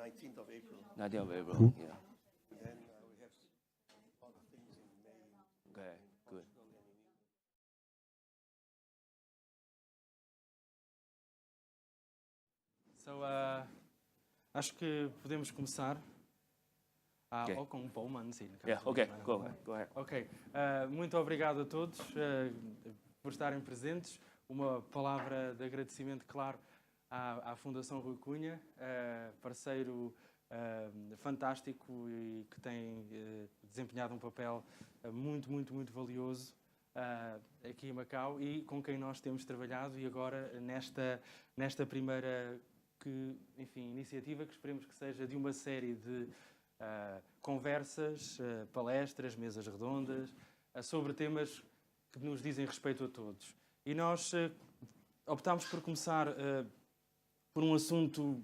19th of April. 19th of April, Cool. yeah. And then we have other things in May. Okay, good. So, acho que podemos começar. Okay. Ou com um poema antes. Yeah, okay, go ahead. Ok. Muito obrigado a todos por estarem presentes. Uma palavra de agradecimento, claro, à Fundação Rui Cunha, parceiro fantástico e que tem desempenhado um papel muito valioso aqui em Macau e com quem nós temos trabalhado e agora nesta primeira iniciativa que esperemos que seja de uma série de conversas, palestras, mesas redondas sobre temas que nos dizem respeito a todos. E nós optámos por começar por um assunto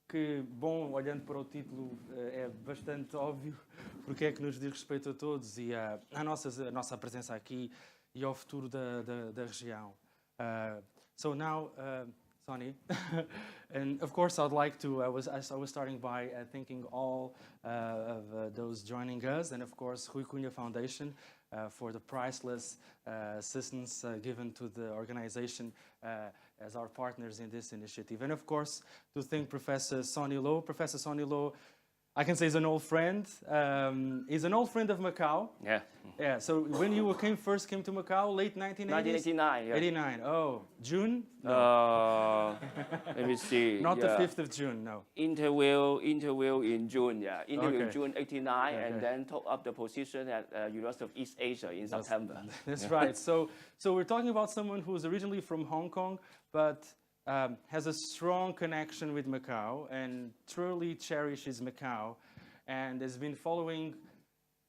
que, bom, olhando para o título, é bastante óbvio porque é que nos diz respeito a todos e a nossa presença aqui e ao futuro da região. So now, Sonny, and of course I'd like to, I was starting by thanking all of those joining us and of course Rui Cunha Foundation for the priceless assistance given to the organization as our partners in this initiative. And of course to thank Professor Sonny Lo. Professor Sonny Lo, I can say he's an old friend. He's an old friend of Macau. Yeah. Yeah, so when you first came to Macau, late 1980s? 1989, yeah. 89, oh, June? Let me see. Not yeah. the 5th of June, no. Interview in June, yeah. Interview Okay. June 89 Okay. and then took up the position at University of East Asia in September. That's right. So we're talking about someone who's originally from Hong Kong, but has a strong connection with Macau and truly cherishes Macau and has been following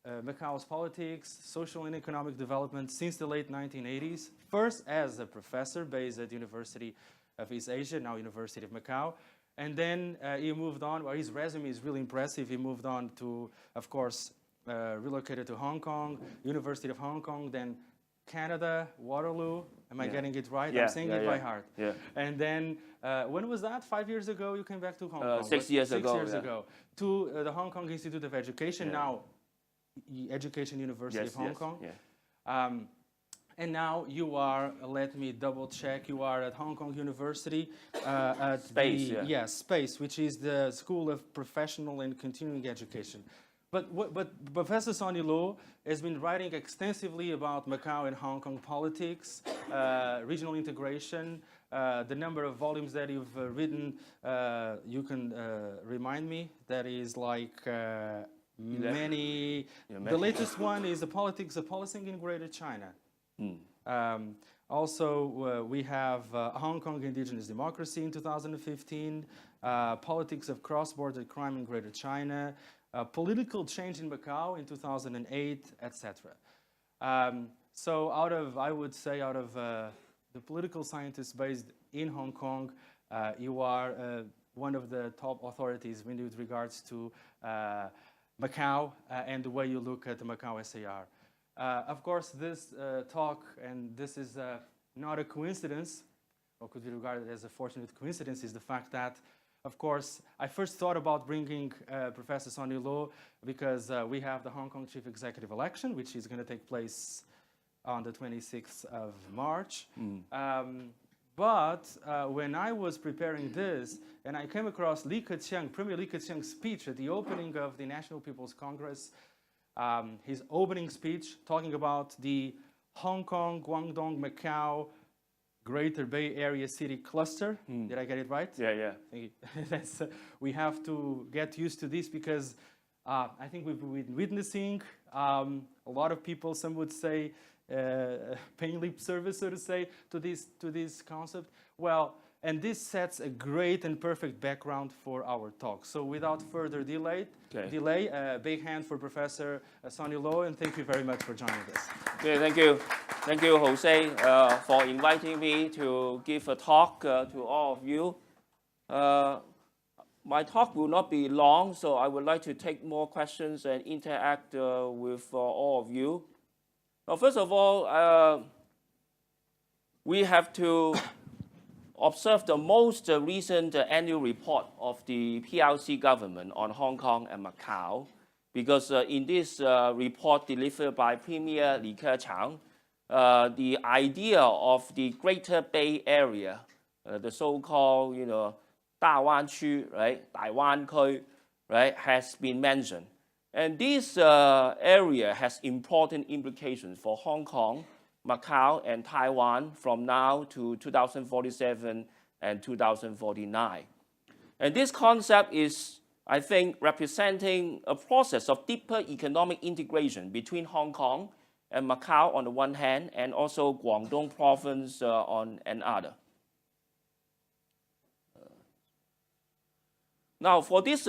Macau's politics, social and economic development since the late 1980s, first as a professor based at University of East Asia, now University of Macau, and then he moved on. Well, his resume is really impressive. He moved on to, of course, relocated to Hong Kong, University of Hong Kong, then Canada, Waterloo. Am I getting it right? Yeah, I'm saying it by heart. Yeah. And then, when was that? 5 years ago you came back to Hong Kong? 6 years ago. 6 years yeah. ago. To the Hong Kong Institute of Education, Yeah. now Education University Yes, of Hong yes, Kong. yeah. And now you are, let me double check, you are at Hong Kong University. At Space, yeah. Yeah, Space, which is the School of Professional and Continuing Education. But Professor Sonny Lo has been writing extensively about Macau and Hong Kong politics, regional integration, the number of volumes that you've written, you can remind me, that is like many. The latest one is The Politics of Policing in Greater China. Also, we have Hong Kong Indigenous Democracy in 2015, Politics of Cross-Border Crime in Greater China, Political Change in Macau in 2008, etc. So I would say out of the political scientists based in Hong Kong, you are one of the top authorities with regards to Macau and the way you look at the Macau SAR. Of course, this talk, and this is not a coincidence, or could be regarded as a fortunate coincidence, is the fact that, of course, I first thought about bringing Professor Sonny Lo because we have the Hong Kong Chief Executive election, which is going to take place on the 26th of March. But when I was preparing this, and I came across Premier Li Keqiang's speech at the opening of the National People's Congress, his opening speech talking about the Hong Kong, Guangdong, Macau, Greater Bay Area City Cluster. Did I get it right? Yeah, yeah. That's, we have to get used to this because I think we've been witnessing a lot of people, some would say, paying lip service, so to say, to this concept. Well, and this sets a great and perfect background for our talk. So without further delay, a big hand for Professor Sonny Lo, and thank you very much for joining us. Okay, thank you. Thank you, Jose, for inviting me to give a talk to all of you. My talk will not be long, so I would like to take more questions and interact with all of you. Now, first of all, we have to observe the most recent annual report of the PRC government on Hong Kong and Macau, because in this report delivered by Premier Li Keqiang, the idea of the Greater Bay Area, the so-called, 大灣區, right, 大灣區, right, has been mentioned. And this area has important implications for Hong Kong, Macau, and Taiwan from now to 2047 and 2049. And this concept is, I think, representing a process of deeper economic integration between Hong Kong and Macau on the one hand, and also Guangdong province on another. Now, for this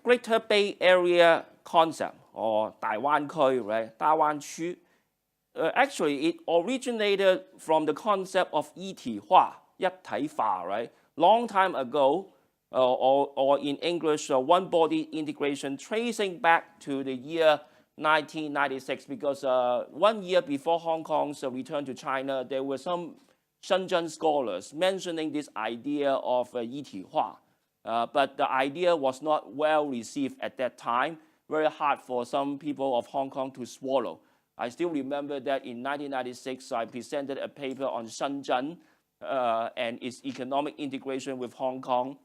Greater Bay Area concept, or 大灣區, right, 大灣區, actually it originated from the concept of 一體化, 一體化, right, long time ago, or in English, one body integration, tracing back to the year 1996, because 1 year before Hong Kong's return to China, there were some Shenzhen scholars mentioning this idea of 一體化. But the idea was not well received at that time, very hard for some people of Hong Kong to swallow. I still remember that in 1996, I presented a paper on Shenzhen and its economic integration with Hong Kong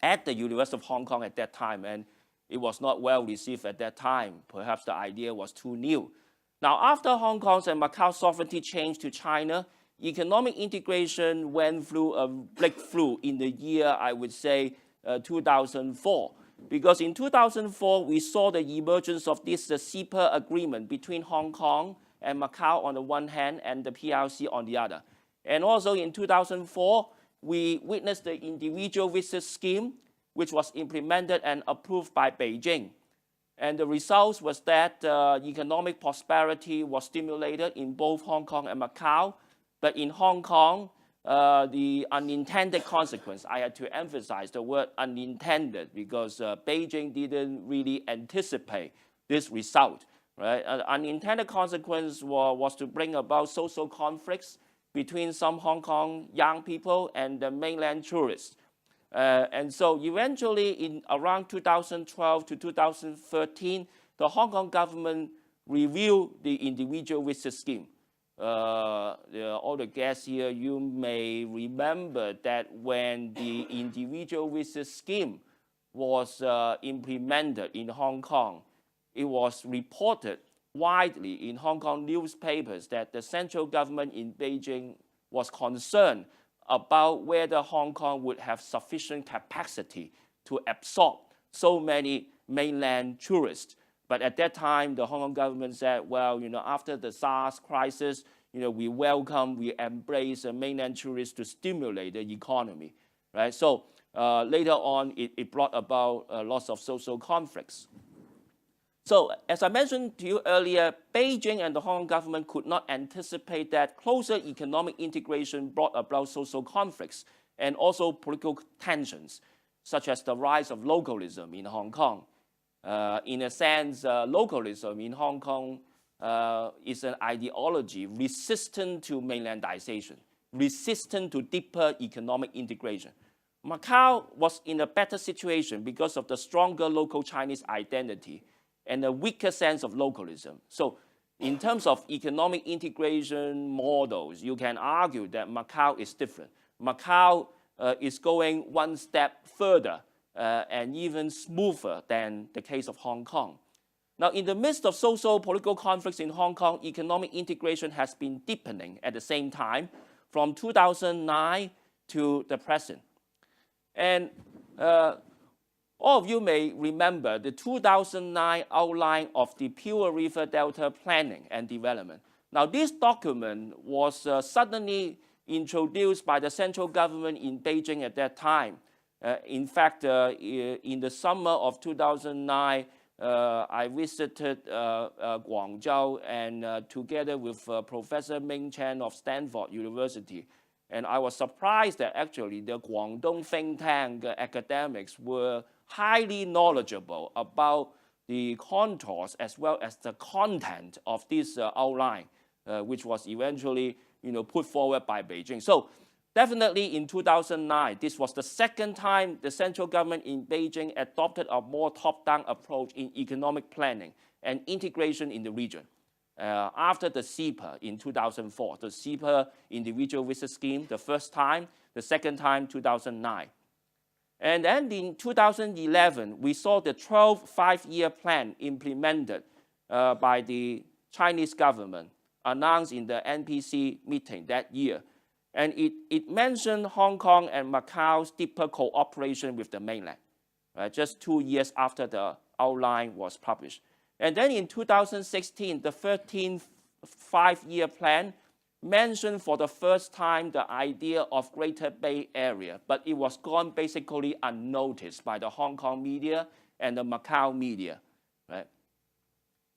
at the University of Hong Kong at that time, and it was not well received at that time. Perhaps the idea was too new. Now, after Hong Kong's and Macau's sovereignty changed to China, economic integration went through a breakthrough in the year, I would say, 2004. Because in 2004, we saw the emergence of this CEPA agreement between Hong Kong and Macau on the one hand and the PRC on the other. And also in 2004, we witnessed the individual visit scheme, which was implemented and approved by Beijing. And the result was that economic prosperity was stimulated in both Hong Kong and Macau. But in Hong Kong, the unintended consequence, I had to emphasize the word unintended, because Beijing didn't really anticipate this result. Right? An unintended consequence was to bring about social conflicts between some Hong Kong young people and the mainland tourists. And so eventually, in around 2012 to 2013, the Hong Kong government reviewed the individual visit scheme. All the guests here, you may remember that when the individual visit scheme was implemented in Hong Kong, it was reported widely in Hong Kong newspapers that the central government in Beijing was concerned about whether Hong Kong would have sufficient capacity to absorb so many mainland tourists. But at that time, the Hong Kong government said, well, after the SARS crisis, we embrace mainland tourists to stimulate the economy, right? So later on, it brought about lots of social conflicts. So as I mentioned to you earlier, Beijing and the Hong Kong government could not anticipate that closer economic integration brought about social conflicts and also political tensions, such as the rise of localism in Hong Kong. In a sense, localism in Hong Kong is an ideology resistant to mainlandization, resistant to deeper economic integration. Macau was in a better situation because of the stronger local Chinese identity and a weaker sense of localism. So in terms of economic integration models, you can argue that Macau is different. Macau is going one step further and even smoother than the case of Hong Kong. Now, in the midst of social political conflicts in Hong Kong, economic integration has been deepening at the same time from 2009 to the present. And all of you may remember the 2009 outline of the Pure River Delta Planning and Development. Now, this document was suddenly introduced by the central government in Beijing at that time. In fact, in the summer of 2009, I visited Guangzhou and together with Professor Ming Chen of Stanford University. And I was surprised that actually the Guangdong think tank academics were highly knowledgeable about the contours as well as the content of this outline, which was eventually put forward by Beijing. So Definitely in 2009, this was the second time the central government in Beijing adopted a more top-down approach in economic planning and integration in the region. After the CEPA in 2004, the CEPA individual visit scheme, the first time, the second time, 2009. And then in 2011, we saw the 12th five-year plan implemented by the Chinese government, announced in the NPC meeting that year. And it mentioned Hong Kong and Macau's deeper cooperation with the mainland, just 2 years after the outline was published. And then in 2016, the 13th five-year plan mentioned for the first time the idea of Greater Bay Area, but it was gone basically unnoticed by the Hong Kong media and the Macau media. Right?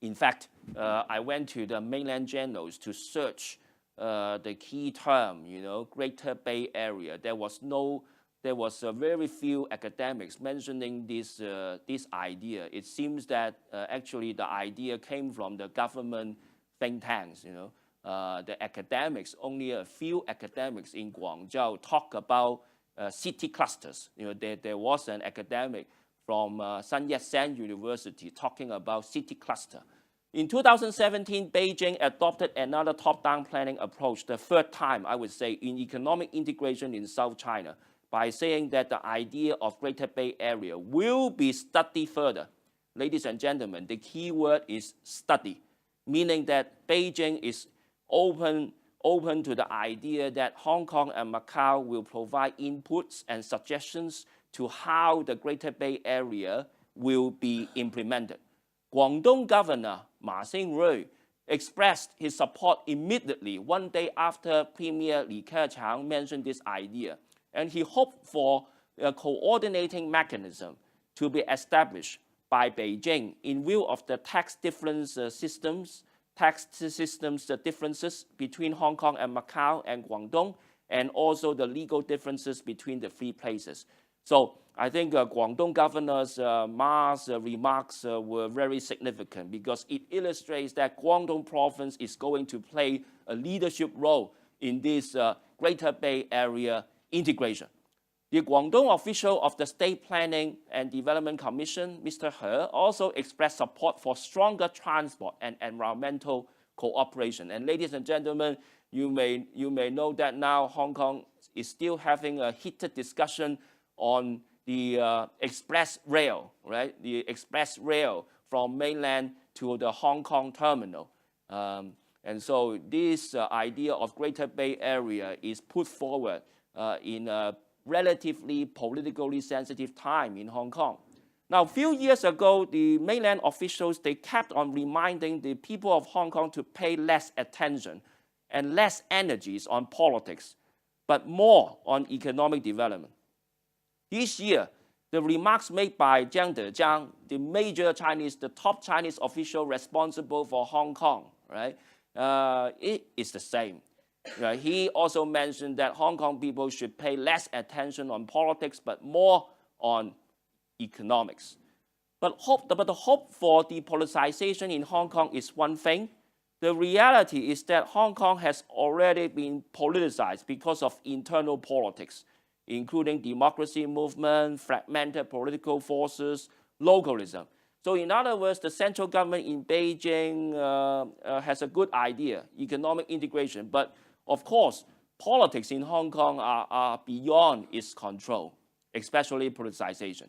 In fact, I went to the mainland journals to search the key term, Greater Bay Area. There was very few academics mentioning this idea. It seems that actually the idea came from the government think tanks. The academics, only a few academics in Guangzhou talk about city clusters. There was an academic from Sun Yat-sen University talking about city cluster. In 2017, Beijing adopted another top-down planning approach, the third time, I would say, in economic integration in South China, by saying that the idea of Greater Bay Area will be studied further. Ladies and gentlemen, the key word is study, meaning that Beijing is open to the idea that Hong Kong and Macau will provide inputs and suggestions to how the Greater Bay Area will be implemented. Guangdong Governor Ma Xingrui expressed his support immediately, one day after Premier Li Keqiang mentioned this idea, and he hoped for a coordinating mechanism to be established by Beijing in view of the tax systems differences between Hong Kong and Macau and Guangdong, and also the legal differences between the three places. So I think Guangdong Governor's Ma's remarks were very significant because it illustrates that Guangdong Province is going to play a leadership role in this Greater Bay Area integration. The Guangdong official of the State Planning and Development Commission, Mr. He, also expressed support for stronger transport and environmental cooperation. And ladies and gentlemen, you may know that now Hong Kong is still having a heated discussion on the express rail, right? The express rail from mainland to the Hong Kong terminal. And so this idea of Greater Bay Area is put forward in a relatively politically sensitive time in Hong Kong. Now, a few years ago, the mainland officials, they kept on reminding the people of Hong Kong to pay less attention and less energies on politics, but more on economic development. This year, the remarks made by Jiang Dejiang, the top Chinese official responsible for Hong Kong, right? It is the same. Right? He also mentioned that Hong Kong people should pay less attention on politics, but more on economics. But the hope for depoliticization in Hong Kong is one thing. The reality is that Hong Kong has already been politicized because of internal politics, including democracy movement, fragmented political forces, localism. So in other words, the central government in Beijing has a good idea, economic integration, but of course, politics in Hong Kong are beyond its control, especially politicization.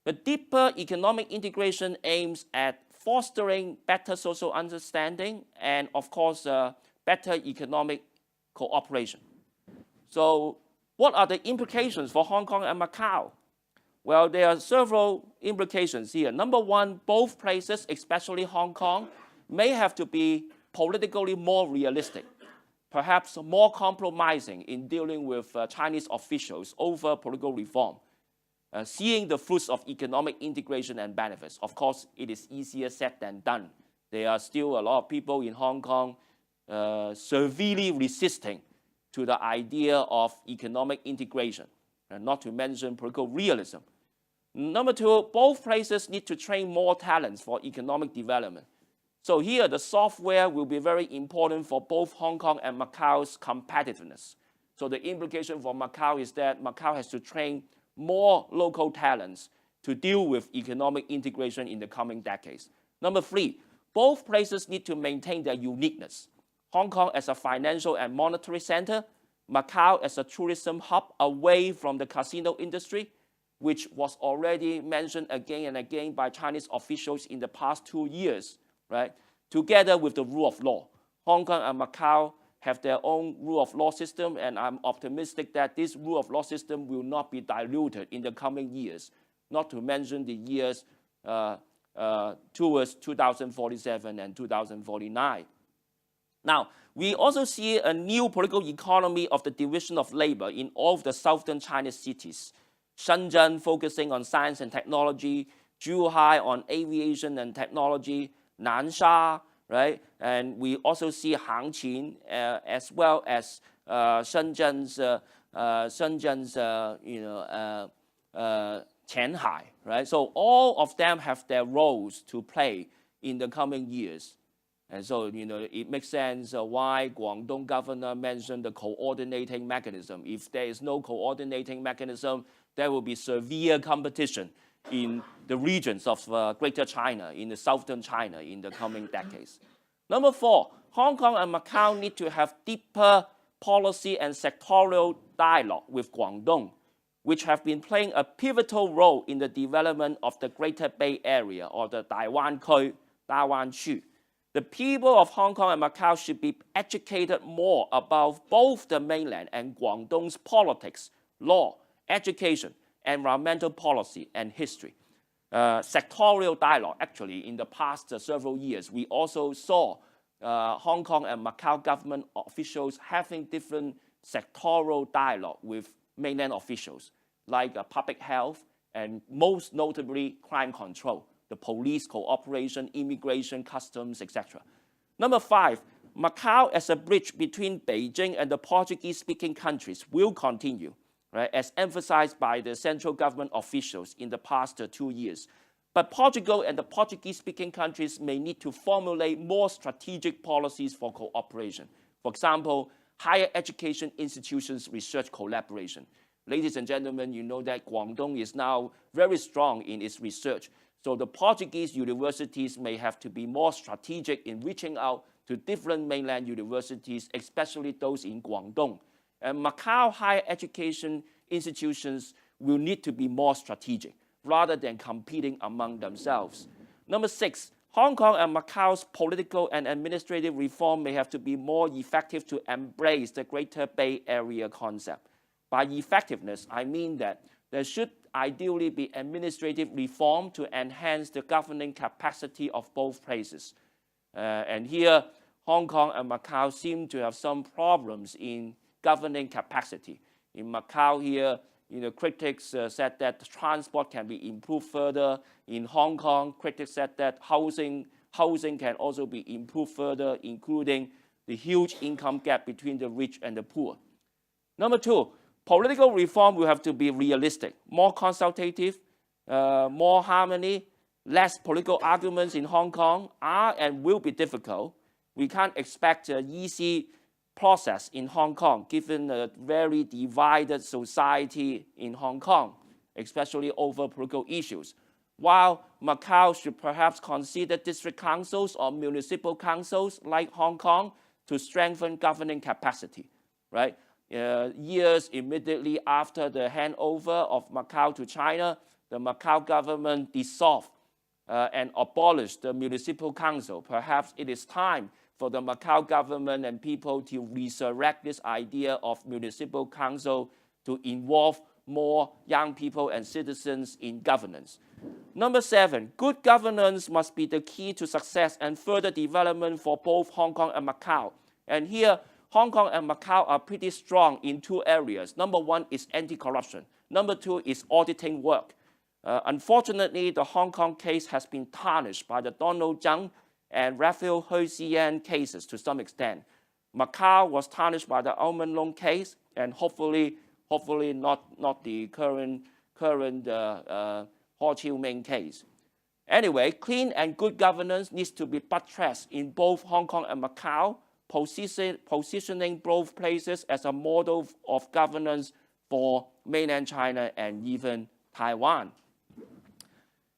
The deeper economic integration aims at fostering better social understanding and, of course, better economic cooperation. So what are the implications for Hong Kong and Macau? Well, there are several implications here. Number one, both places, especially Hong Kong, may have to be politically more realistic, perhaps more compromising in dealing with Chinese officials over political reform, seeing the fruits of economic integration and benefits. Of course, it is easier said than done. There are still a lot of people in Hong Kong severely resisting to the idea of economic integration, not to mention political realism. Number two, both places need to train more talents for economic development. So here, the software will be very important for both Hong Kong and Macau's competitiveness. So the implication for Macau is that Macau has to train more local talents to deal with economic integration in the coming decades. Number 3, both places need to maintain their uniqueness. Hong Kong as a financial and monetary center, Macau as a tourism hub away from the casino industry, which was already mentioned again and again by Chinese officials in the past 2 years, right? Together with the rule of law. Hong Kong and Macau have their own rule of law system, and I'm optimistic that this rule of law system will not be diluted in the coming years, not to mention the years towards 2047 and 2049. Now, we also see a new political economy of the division of labor in all of the southern Chinese cities. Shenzhen focusing on science and technology, Zhuhai on aviation and technology, Nansha, right? And we also see Hangqin as well as Shenzhen's Qianhai, right? So all of them have their roles to play in the coming years. And so, it makes sense why Guangdong governor mentioned the coordinating mechanism. If there is no coordinating mechanism, there will be severe competition in the regions of Greater China, in the southern China in the coming decades. Number 4, Hong Kong and Macau need to have deeper policy and sectorial dialogue with Guangdong, which have been playing a pivotal role in the development of the Greater Bay Area or the Taiwan-区. The people of Hong Kong and Macau should be educated more about both the mainland and Guangdong's politics, law, education, environmental policy, and history. Sectorial dialogue, actually, in the past several years, we also saw Hong Kong and Macau government officials having different sectoral dialogue with mainland officials, like public health and most notably crime control, the police cooperation, immigration, customs, etc. Number 5, Macau as a bridge between Beijing and the Portuguese-speaking countries will continue, right, as emphasized by the central government officials in the past 2 years. But Portugal and the Portuguese-speaking countries may need to formulate more strategic policies for cooperation. For example, higher education institutions research collaboration. Ladies and gentlemen, you know that Guangdong is now very strong in its research. So the Portuguese universities may have to be more strategic in reaching out to different mainland universities, especially those in Guangdong. And Macau higher education institutions will need to be more strategic, rather than competing among themselves. Number 6, Hong Kong and Macau's political and administrative reform may have to be more effective to embrace the Greater Bay Area concept. By effectiveness, I mean that there should ideally be administrative reform to enhance the governing capacity of both places. And here, Hong Kong and Macau seem to have some problems in governing capacity. In Macau here, critics said that transport can be improved further. In Hong Kong, critics said that housing can also be improved further, including the huge income gap between the rich and the poor. Number 2, political reform will have to be realistic, more consultative, more harmony, less political arguments in Hong Kong are and will be difficult. We can't expect an easy process in Hong Kong, given a very divided society in Hong Kong, especially over political issues. While Macau should perhaps consider district councils or municipal councils like Hong Kong to strengthen governing capacity, right? Years immediately after the handover of Macau to China, the Macau government dissolved and abolished the municipal council. Perhaps it is time for the Macau government and people to resurrect this idea of municipal council to involve more young people and citizens in governance. Number 7, good governance must be the key to success and further development for both Hong Kong and Macau. And here, Hong Kong and Macau are pretty strong in 2 areas. Number 1 is anti-corruption. Number 2 is auditing work. Unfortunately, the Hong Kong case has been tarnished by the Donald Tsang and Raphael Hui Xian cases to some extent. Macau was tarnished by the Almond Loan case, and hopefully not the current Ho Chi Minh case. Anyway, clean and good governance needs to be buttressed in both Hong Kong and Macau. positioning both places as a model of governance for mainland China and even Taiwan.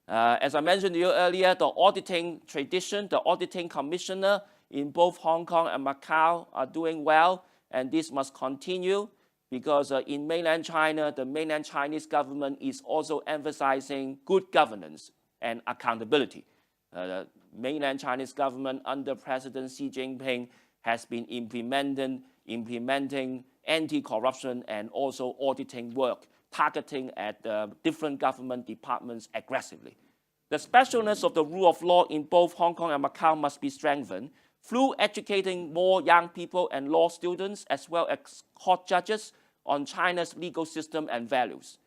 As I mentioned to you earlier, the auditing tradition, the auditing commissioner in both Hong Kong and Macau are doing well, and this must continue because in mainland China, the mainland Chinese government is also emphasizing good governance and accountability. The mainland Chinese government under President Xi Jinping has been implementing anti-corruption and also auditing work, targeting at different government departments aggressively. The specialness of the rule of law in both Hong Kong and Macau must be strengthened through educating more young people and law students as well as court judges on China's legal system and values.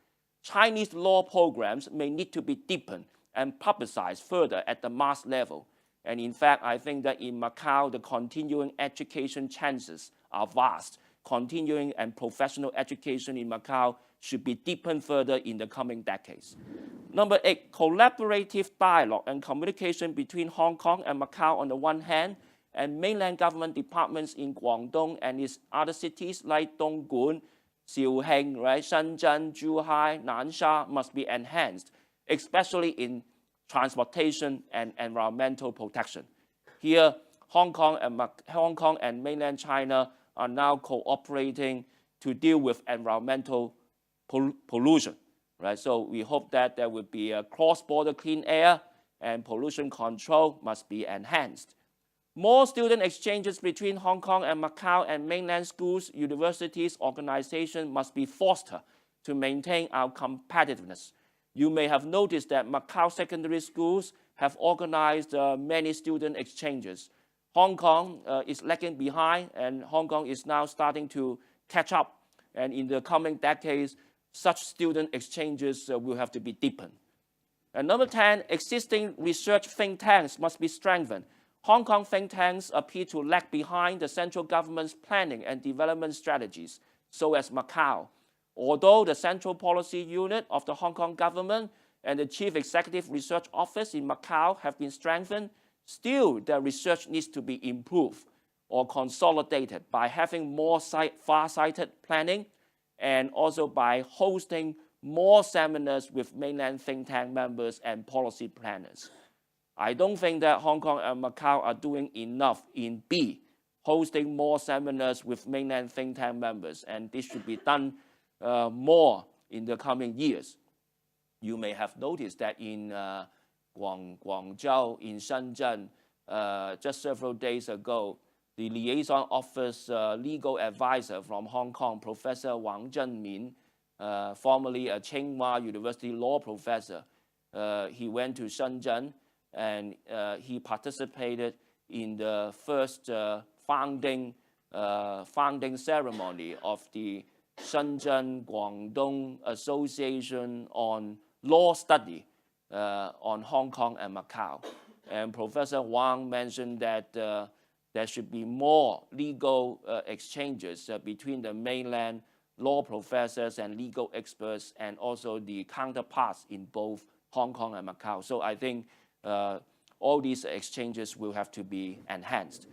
Chinese law programs may need to be deepened and publicized further at the mass level. And in fact, I think that in Macau, the continuing education chances are vast. Continuing and professional education in Macau should be deepened further in the coming decades. Number 8, collaborative dialogue and communication between Hong Kong and Macau on the one hand, and mainland government departments in Guangdong and its other cities like Dongguan, Xiuheng, right, Shenzhen, Zhuhai, Nansha must be enhanced, especially in transportation and environmental protection. Here, Hong Kong and mainland China are now cooperating to deal with environmental pollution. Right? So we hope that there will be a cross-border clean air and pollution control must be enhanced. More student exchanges between Hong Kong and Macau and mainland schools, universities, organizations must be fostered to maintain our competitiveness. You may have noticed that Macau secondary schools have organized many student exchanges. Hong Kong is lagging behind, and Hong Kong is now starting to catch up. And in the coming decades, such student exchanges will have to be deepened. And number 10, existing research think tanks must be strengthened. Hong Kong think tanks appear to lag behind the central government's planning and development strategies, so as Macau. Although the Central Policy Unit of the Hong Kong government and the Chief Executive Research Office in Macau have been strengthened, still their research needs to be improved or consolidated by having more far-sighted planning and also by hosting more seminars with mainland think tank members and policy planners. I don't think that Hong Kong and Macau are doing enough in B, hosting more seminars with mainland think tank members, and this should be done more in the coming years. You may have noticed that in Guangzhou, in Shenzhen, just several days ago, the liaison office legal advisor from Hong Kong, Professor Wang Zhenmin, formerly a Tsinghua University law professor, he went to Shenzhen and he participated in the first founding ceremony of the Shenzhen Guangdong Association on Law Study on Hong Kong and Macau. And Professor Wang mentioned that there should be more legal exchanges between the mainland law professors and legal experts and also the counterparts in both Hong Kong and Macau. So I think all these exchanges will have to be enhanced.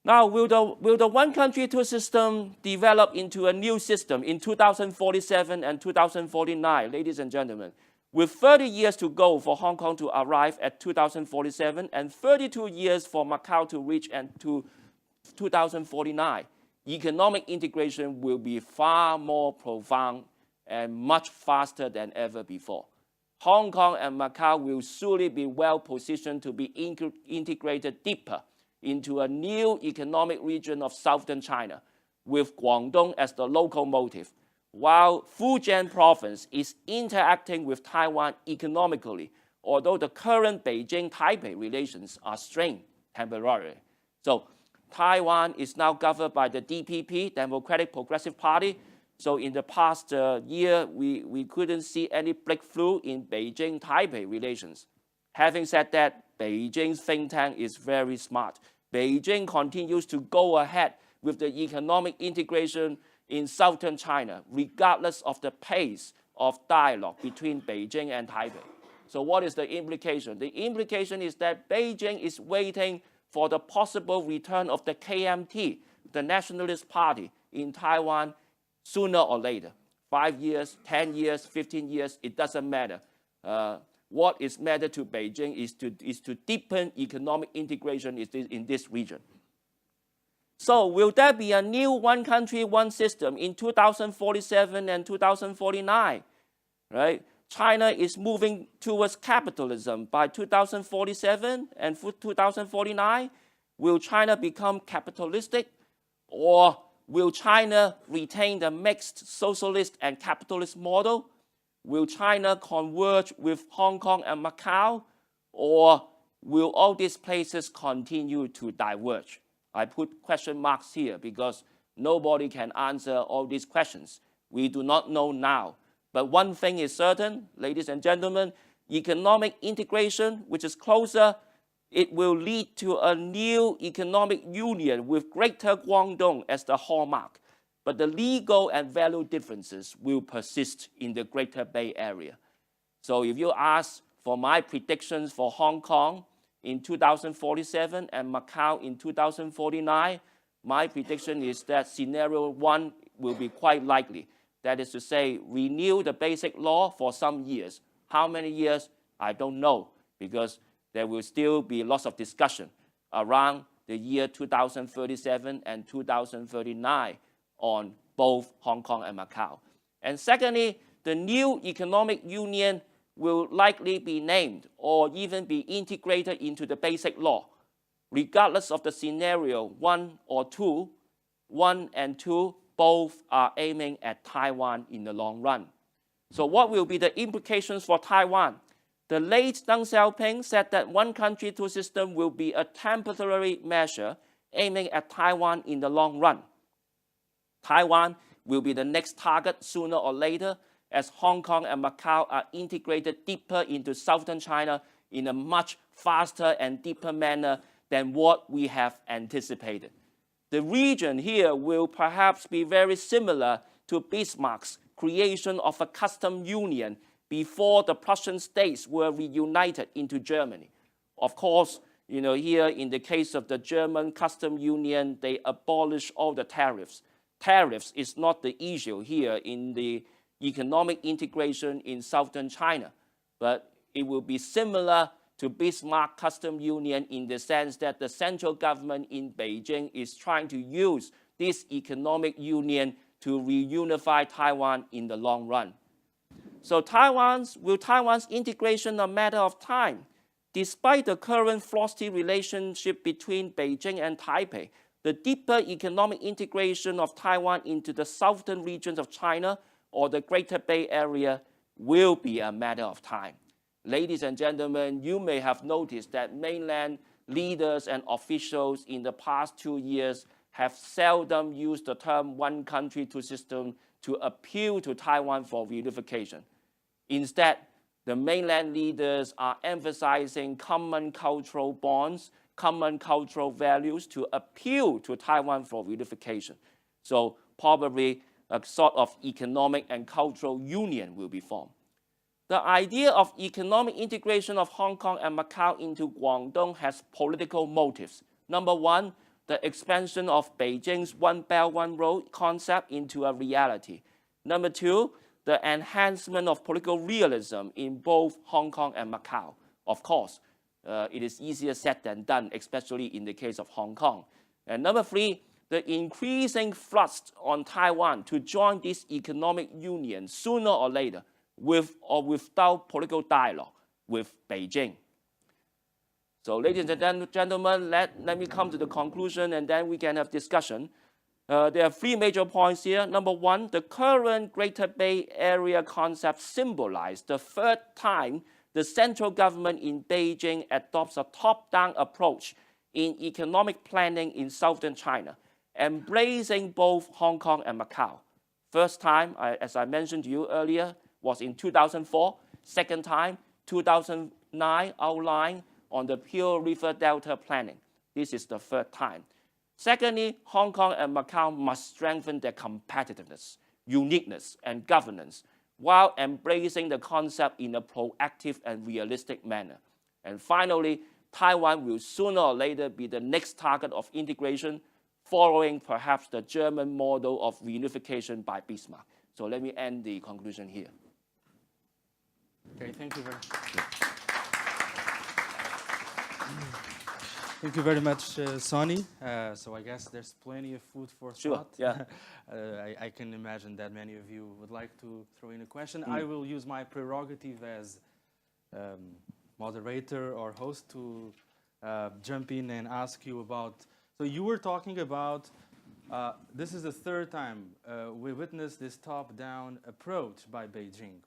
Now, will the one country, two system develop into a new system in 2047 and 2049, ladies and gentlemen? With 30 years to go for Hong Kong to arrive at 2047 and 32 years for Macau to reach to 2049, economic integration will be far more profound and much faster than ever before. Hong Kong and Macau will surely be well positioned to be integrated deeper into a new economic region of southern China, with Guangdong as the locomotive, while Fujian province is interacting with Taiwan economically, although the current Beijing-Taipei relations are strained temporarily. So Taiwan is now governed by the DPP, Democratic Progressive Party. So in the past year, we couldn't see any breakthrough in Beijing-Taipei relations. Having said that, Beijing's think tank is very smart. Beijing continues to go ahead with the economic integration in southern China, regardless of the pace of dialogue between Beijing and Taipei. So what is the implication? The implication is that Beijing is waiting for the possible return of the KMT, the Nationalist Party in Taiwan, sooner or later. 5 years, 10 years, 15 years, it doesn't matter. What is matter to Beijing is to deepen economic integration in this region. So will there be a new one country, one system in 2047 and 2049? Right? China is moving towards capitalism by 2047 and 2049. Will China become capitalistic, or will China retain the mixed socialist and capitalist model? Will China converge with Hong Kong and Macau, or will all these places continue to diverge? I put question marks here because nobody can answer all these questions. We do not know now. But one thing is certain, ladies and gentlemen, economic integration, which is closer, it will lead to a new economic union with Greater Guangdong as the hallmark. But the legal and value differences will persist in the Greater Bay Area. So if you ask for my predictions for Hong Kong in 2047 and Macau in 2049, my prediction is that scenario 1 will be quite likely. That is to say, renew the basic law for some years. How many years? I don't know, because there will still be lots of discussion around the year 2037 and 2039 on both Hong Kong and Macau. And secondly, the new economic union will likely be named or even be integrated into the basic law, regardless of the scenario 1 or 2. 1 and 2 both are aiming at Taiwan in the long run. So what will be the implications for Taiwan? The late Deng Xiaoping said that one country, two system will be a temporary measure aiming at Taiwan in the long run. Taiwan will be the next target sooner or later, as Hong Kong and Macau are integrated deeper into southern China in a much faster and deeper manner than what we have anticipated. The region here will perhaps be very similar to Bismarck's creation of a customs union before the Prussian states were reunited into Germany. Of course, here in the case of the German customs union, they abolished all the tariffs. Tariffs is not the issue here in the economic integration in southern China, but it will be similar to Bismarck customs union in the sense that the central government in Beijing is trying to use this economic union to reunify Taiwan in the long run. So will Taiwan's integration a matter of time? Despite the current frosty relationship between Beijing and Taipei, the deeper economic integration of Taiwan into the southern regions of China or the Greater Bay Area will be a matter of time. Ladies and gentlemen, you may have noticed that mainland leaders and officials in the past 2 years have seldom used the term one country, two systems to appeal to Taiwan for reunification. Instead, the mainland leaders are emphasizing common cultural bonds, common cultural values to appeal to Taiwan for reunification. So probably a sort of economic and cultural union will be formed. The idea of economic integration of Hong Kong and Macau into Guangdong has political motives. Number one, the expansion of Beijing's One Belt, One Road concept into a reality. Number two, the enhancement of political realism in both Hong Kong and Macau. Of course, it is easier said than done, especially in the case of Hong Kong. And number three, the increasing thrust on Taiwan to join this economic union sooner or later, with or without political dialogue with Beijing. So ladies and gentlemen, let me come to the conclusion and then we can have discussion. There are 3 major points here. Number one, the current Greater Bay Area concept symbolizes the 3rd time the central government in Beijing adopts a top-down approach in economic planning in southern China, embracing both Hong Kong and Macau. First time, as I mentioned to you earlier, was in 2004. Second time, 2009, outline on the Pearl River Delta planning. This is the 3rd time. Secondly, Hong Kong and Macau must strengthen their competitiveness, uniqueness, and governance while embracing the concept in a proactive and realistic manner. And finally, Taiwan will sooner or later be the next target of integration, following perhaps the German model of reunification by Bismarck. So let me end the conclusion here. Okay, thank you very much. Thank you very much, Sonny. So I guess there's plenty of food for thought. Yeah. I can imagine that many of you would like to throw in a question. I will use my prerogative as moderator or host to jump in and ask you about. So you were talking about, this is the third time we witnessed this top-down approach by Beijing.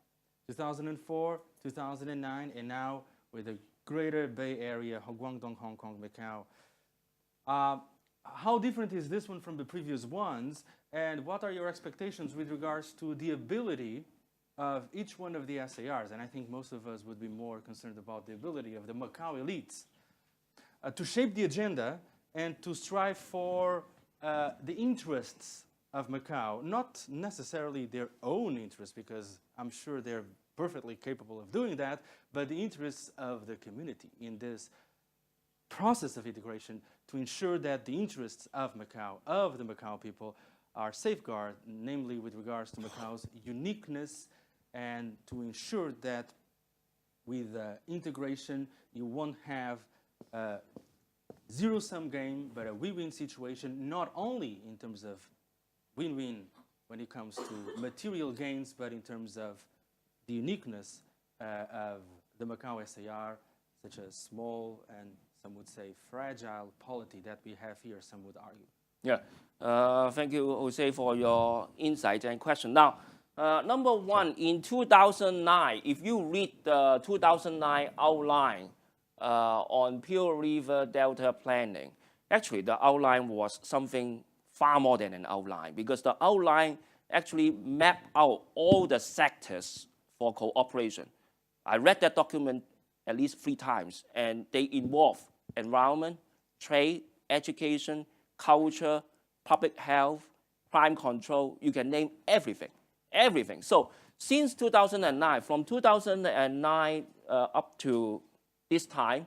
2004, 2009, and now with the Greater Bay Area, Guangdong, Hong Kong, Macau. How different is this one from the previous ones, and what are your expectations with regards to the ability of each one of the SARs? And I think most of us would be more concerned about the ability of the Macau elites to shape the agenda and to strive for the interests of Macau, not necessarily their own interests, because I'm sure they're perfectly capable of doing that, but the interests of the community in this process of integration to ensure that the interests of Macau, of the Macau people, are safeguarded, namely with regards to Macau's uniqueness, and to ensure that with integration you won't have a zero-sum game, but a win-win situation, not only in terms of win-win when it comes to material gains, but in terms of the uniqueness of the Macau SAR, such as small and some would say fragile polity that we have here, some would argue. Yeah, thank you, Jose, for your insight and question. Now, number one, in 2009, if you read the 2009 outline on Pearl River Delta planning, actually the outline was something far more than an outline, because the outline actually mapped out all the sectors for cooperation. I read that document at least 3 times, and they involve environment, trade, education, culture, public health, crime control. You can name everything, everything. So since 2009, from 2009 up to this time,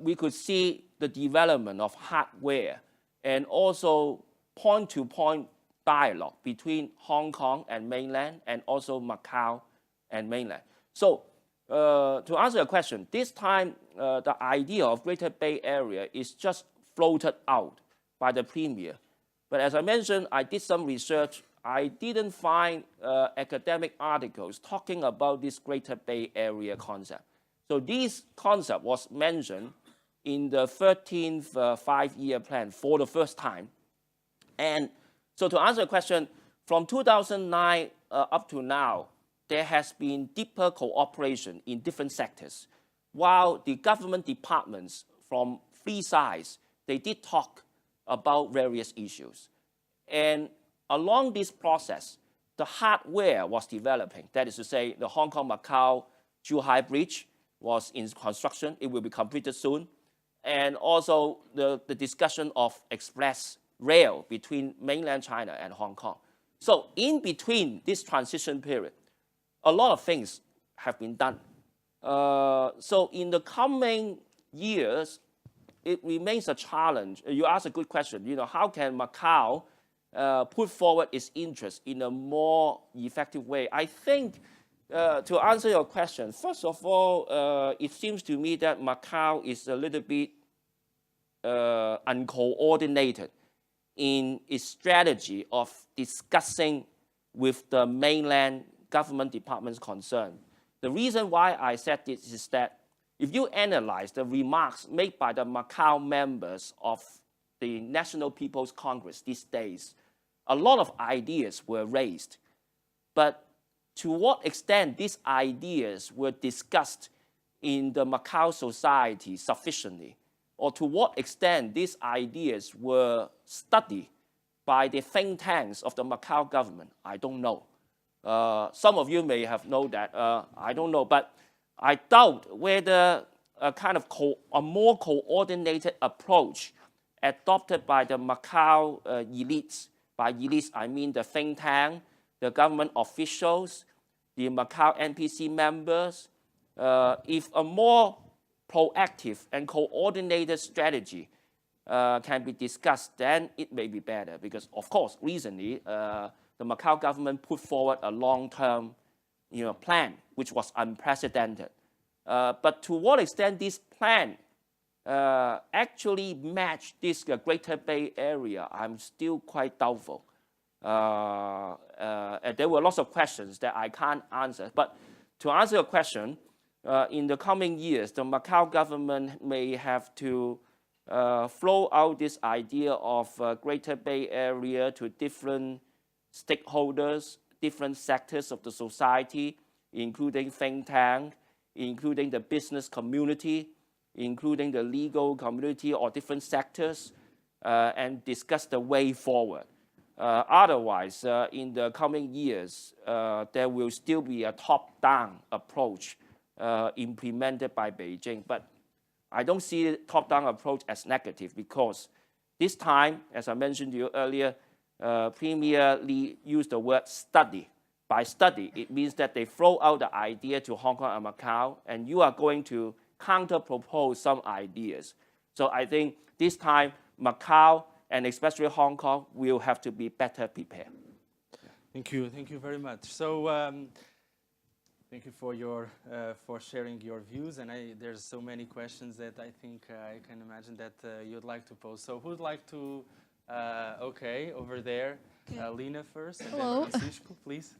we could see the development of hardware and also point-to-point dialogue between Hong Kong and mainland, and also Macau and mainland. So to answer your question, this time the idea of Greater Bay Area is just floated out by the Premier. But as I mentioned, I did some research. I didn't find academic articles talking about this Greater Bay Area concept. So this concept was mentioned in the 13th five-year plan for the first time. And so to answer the question, from 2009 up to now, there has been deeper cooperation in different sectors. While the government departments from 3 sides, they did talk about various issues. And along this process, the hardware was developing. That is to say, the Hong Kong-Macau Zhuhai Bridge was in construction. It will be completed soon. And also the discussion of express rail between mainland China and Hong Kong. So in between this transition period, a lot of things have been done. So in the coming years, it remains a challenge. You asked a good question. You know, how can Macau put forward its interest in a more effective way? I think to answer your question, first of all, it seems to me that Macau is a little bit uncoordinated in its strategy of discussing with the mainland government departments concerned. The reason why I said this is that if you analyze the remarks made by the Macau members of the National People's Congress these days, a lot of ideas were raised. But to what extent these ideas were discussed in the Macau society sufficiently, or to what extent these ideas were studied by the think tanks of the Macau government, I don't know. Some of you may have known that, I don't know, but I doubt whether a kind of a more coordinated approach adopted by the Macau elites. By elites, I mean the think tank, the government officials, the Macau NPC members. If a more proactive and coordinated strategy can be discussed, then it may be better. Because, of course, recently, the Macau government put forward a long-term plan, which was unprecedented. But to what extent this plan actually match this Greater Bay Area, I'm still quite doubtful. And there were lots of questions that I can't answer. But to answer your question, in the coming years, the Macau government may have to flow out this idea of Greater Bay Area to different stakeholders, different sectors of the society, including think tank, including the business community, including the legal community or different sectors, and discuss the way forward. Otherwise, in the coming years, there will still be a top-down approach implemented by Beijing. But I don't see the top-down approach as negative, because this time, as I mentioned to you earlier, Premier Li used the word study. By study, it means that they throw out the idea to Hong Kong and Macau, and you are going to counter-propose some ideas. So I think this time, Macau and especially Hong Kong will have to be better prepared. Thank you very much. So thank you for sharing your views, and there's so many questions that I think I can imagine that you'd like to pose. So who'd like to? Okay, over there, okay. Lina first, and Hello. Then Francisco, please.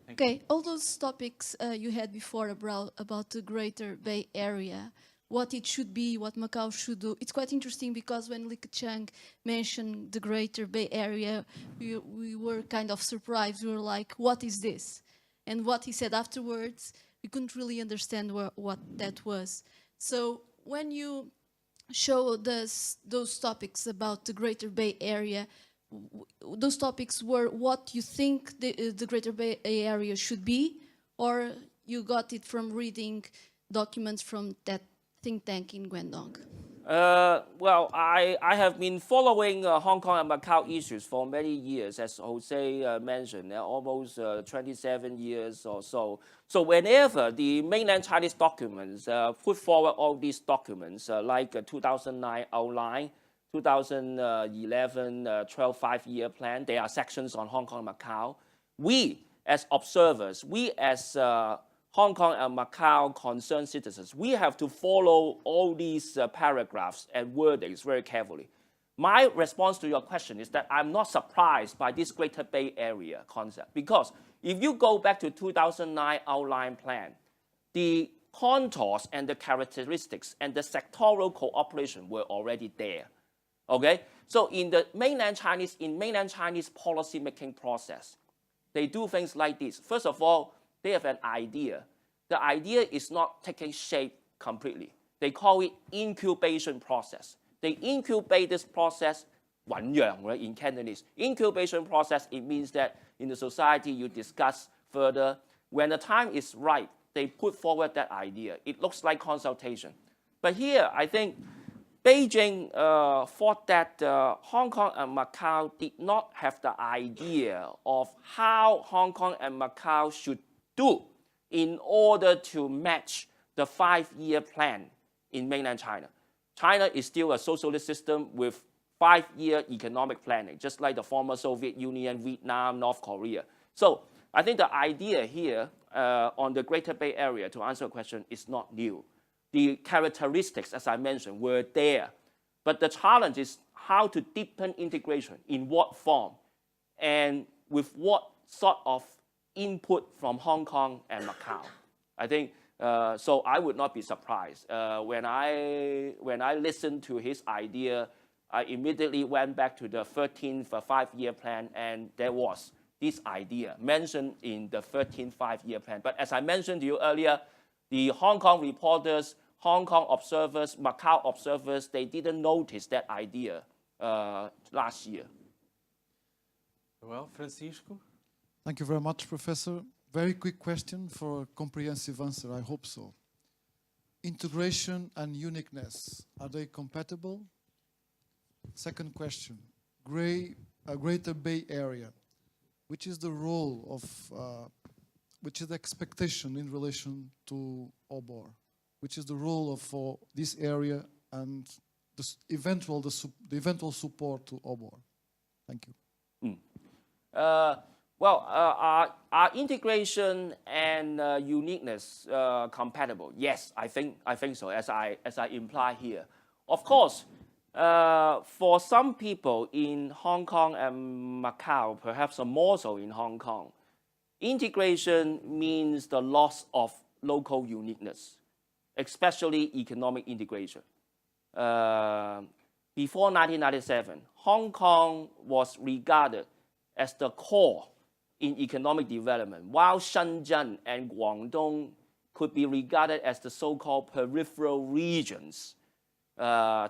Okay, all those topics you had before about the Greater Bay Area, what it should be, what Macau should do. It's quite interesting, because when Li Keqiang mentioned the Greater Bay Area, we were kind of surprised. We were like, what is this? And what he said afterwards, we couldn't really understand what that was. So when you show those topics about the Greater Bay Area, those topics were what you think the Greater Bay Area should be, or you got it from reading documents from that think tank in Guangdong? Well, I have been following Hong Kong and Macau issues for many years, as Jose mentioned, almost 27 years or so. So whenever the mainland Chinese documents put forward all these documents, like 2009 outline, 2011 12 5-year plan, there are sections on Hong Kong and Macau. We, as observers, we as Hong Kong and Macau concerned citizens, we have to follow all these paragraphs and wordings very carefully. My response to your question is that I'm not surprised by this Greater Bay Area concept, because if you go back to 2009 outline plan, the contours and the characteristics and the sectoral cooperation were already there. Okay, so in mainland Chinese policy making process, they do things like this. First of all, they have an idea. The idea is not taking shape completely. They call it incubation process. They incubate this process, 醞釀, right, in Cantonese. Incubation process, it means that in the society you discuss further. When the time is right, they put forward that idea. It looks like consultation. But here, I think Beijing thought that Hong Kong and Macau did not have the idea of how Hong Kong and Macau should do in order to match the 5-year plan in mainland China. China is still a socialist system with 5-year economic planning, just like the former Soviet Union, Vietnam, North Korea. So I think the idea here on the Greater Bay Area, to answer your question, is not new. The characteristics, as I mentioned, were there. But the challenge is how to deepen integration, in what form, and with what sort of input from Hong Kong and Macau. I think, so I would not be surprised. When I listened to his idea, I immediately went back to the 13th 5-year plan, and there was this idea mentioned in the 13th 5-year plan. But as I mentioned to you earlier, the Hong Kong reporters, Hong Kong observers, Macau observers, they didn't notice that idea last year. Well, Francisco? Thank you very much, Professor. Very quick question for a comprehensive answer, I hope so. Integration and uniqueness, are they compatible? Second question, Greater Bay Area, which is the role of, which is the expectation in relation to OBOR? which is the role of for this area and the eventual support to OBOR? Thank you. Are integration and uniqueness compatible? Yes, I think so. As I imply here, of course, for some people in Hong Kong and Macau, perhaps more so in Hong Kong, integration means the loss of local uniqueness, especially economic integration. Before 1997, Hong Kong was regarded as the core in economic development, while Shenzhen and Guangdong could be regarded as the so-called peripheral regions,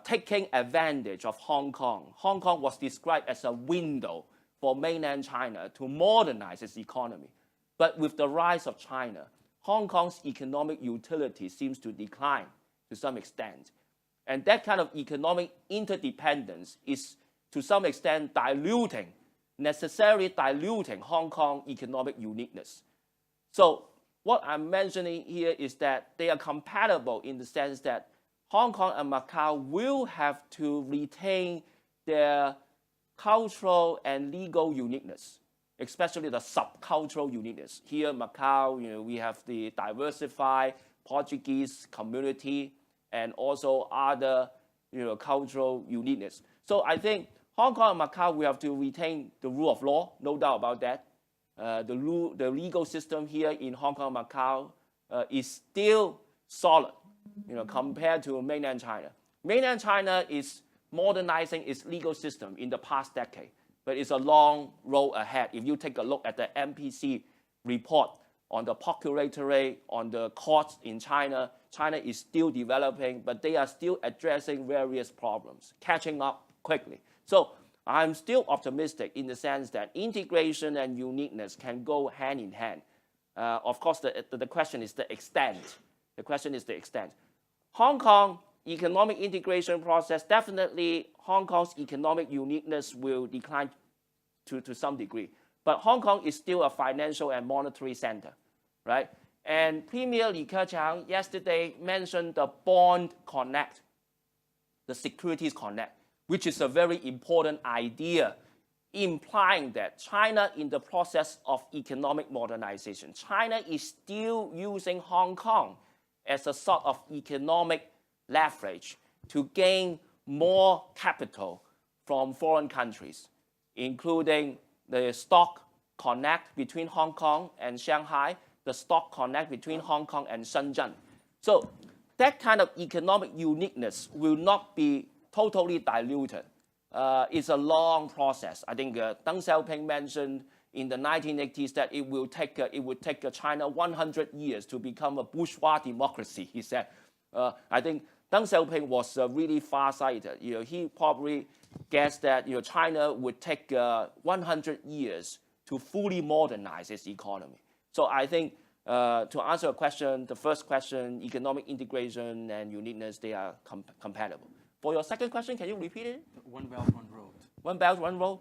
taking advantage of Hong Kong. Hong Kong was described as a window for mainland China to modernize its economy. But with the rise of China, Hong Kong's economic utility seems to decline to some extent. And that kind of economic interdependence is to some extent necessarily diluting Hong Kong economic uniqueness. So what I'm mentioning here is that they are compatible in the sense that Hong Kong and Macau will have to retain their cultural and legal uniqueness, especially the subcultural uniqueness. Here, Macau, we have the diversified Portuguese community and also other, cultural uniqueness. So I think Hong Kong and Macau, we have to retain the rule of law, no doubt about that. The legal system here in Hong Kong and Macau is still solid, compared to mainland China. Mainland China is modernizing its legal system in the past decade, but it's a long road ahead. If you take a look at the MPC report on the procuratorate, on the courts in China, China is still developing, but they are still addressing various problems, catching up quickly. So I'm still optimistic in the sense that integration and uniqueness can go hand in hand. Of course, the question is the extent. The question is the extent. Hong Kong economic integration process, definitely Hong Kong's economic uniqueness will decline to some degree. But Hong Kong is still a financial and monetary center, right? And Premier Li Keqiang yesterday mentioned the bond connect, the securities connect, which is a very important idea, implying that China in the process of economic modernization, China is still using Hong Kong as a sort of economic leverage to gain more capital from foreign countries, including the stock connect between Hong Kong and Shanghai, the stock connect between Hong Kong and Shenzhen. So that kind of economic uniqueness will not be totally diluted. It's a long process. I think Deng Xiaoping mentioned in the 1980s that it would take China 100 years to become a bourgeois democracy, he said. I think Deng Xiaoping was really far-sighted. He probably guessed that China would take 100 years to fully modernize its economy. So I think to answer a question, the first question, economic integration and uniqueness, they are compatible. For your second question, can you repeat it? One Belt, One Road. One Belt, One Road?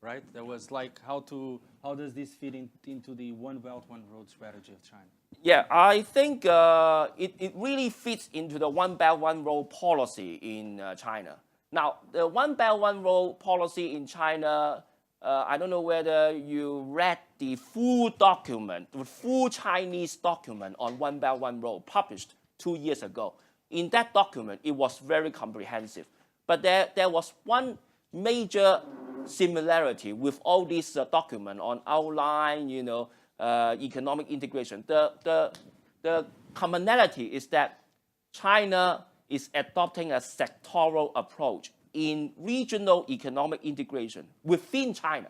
Right? There was like how does this fit into the One Belt, One Road strategy of China? Yeah, I think it really fits into the One Belt, One Road policy in China. Now, the One Belt, One Road policy in China, I don't know whether you read the full document, the full Chinese document on One Belt, One Road published 2 years ago. In that document, it was very comprehensive. But there was one major similarity with all these documents on outline, economic integration. The commonality is that China is adopting a sectoral approach in regional economic integration within China,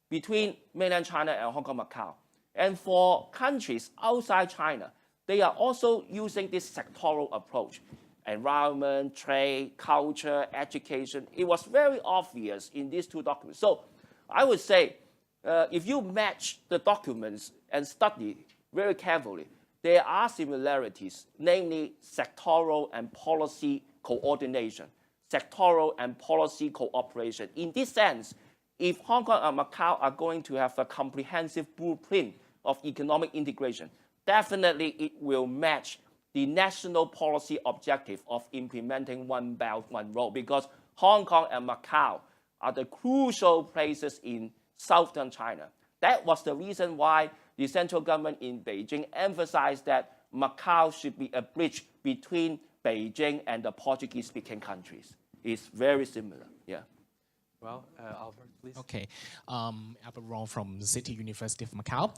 between mainland China and Hong Kong, Macau. And for countries outside China, they are also using this sectoral approach. Environment, trade, culture, education. It was very obvious in these two documents. So I would say, if you match the documents and study very carefully, there are similarities, namely sectoral and policy coordination, sectoral and policy cooperation. In this sense, if Hong Kong and Macau are going to have a comprehensive blueprint of economic integration, definitely it will match the national policy objective of implementing One Belt, One Road, because Hong Kong and Macau are the crucial places in southern China. That was the reason why the central government in Beijing emphasized that Macau should be a bridge between Beijing and the Portuguese-speaking countries. It's very similar, yeah. Well, Albert, please. Okay, Albert Wong from City University of Macau.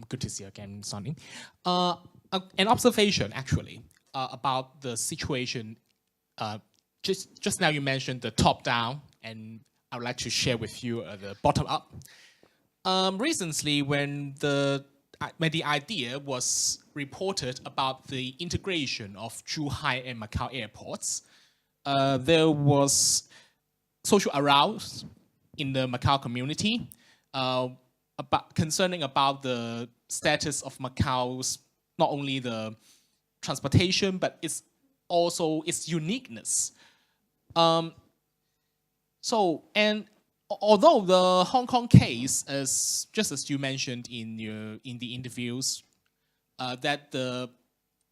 Good to see you again, Sonny. An observation, actually, about the situation. Just now you mentioned the top-down, and I would like to share with you the bottom-up. Recently, when the idea was reported about the integration of Zhuhai and Macau airports, there was social arousal in the Macau community concerning about the status of Macau's, not only the transportation, but it's also its uniqueness. Although the Hong Kong case, just as you mentioned in the interviews, that the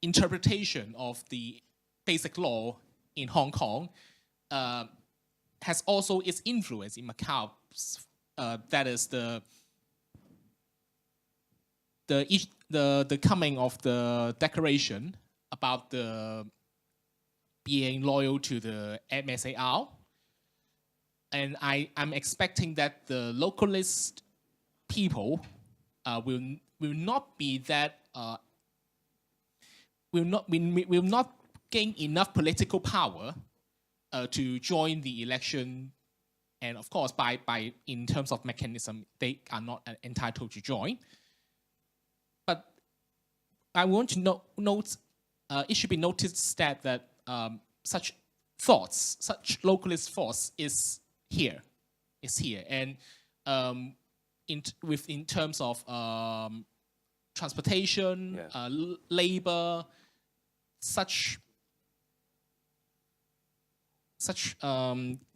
interpretation of the basic law in Hong Kong has also its influence in Macau. That is the coming of the declaration about the being loyal to the MSAR. And I'm expecting that the localist people will not be that will not gain enough political power to join the election, and of course by in terms of mechanism they are not entitled to join. But I want to note it should be noticed that such thoughts, such localist thoughts is here, and in terms of transportation, labor, such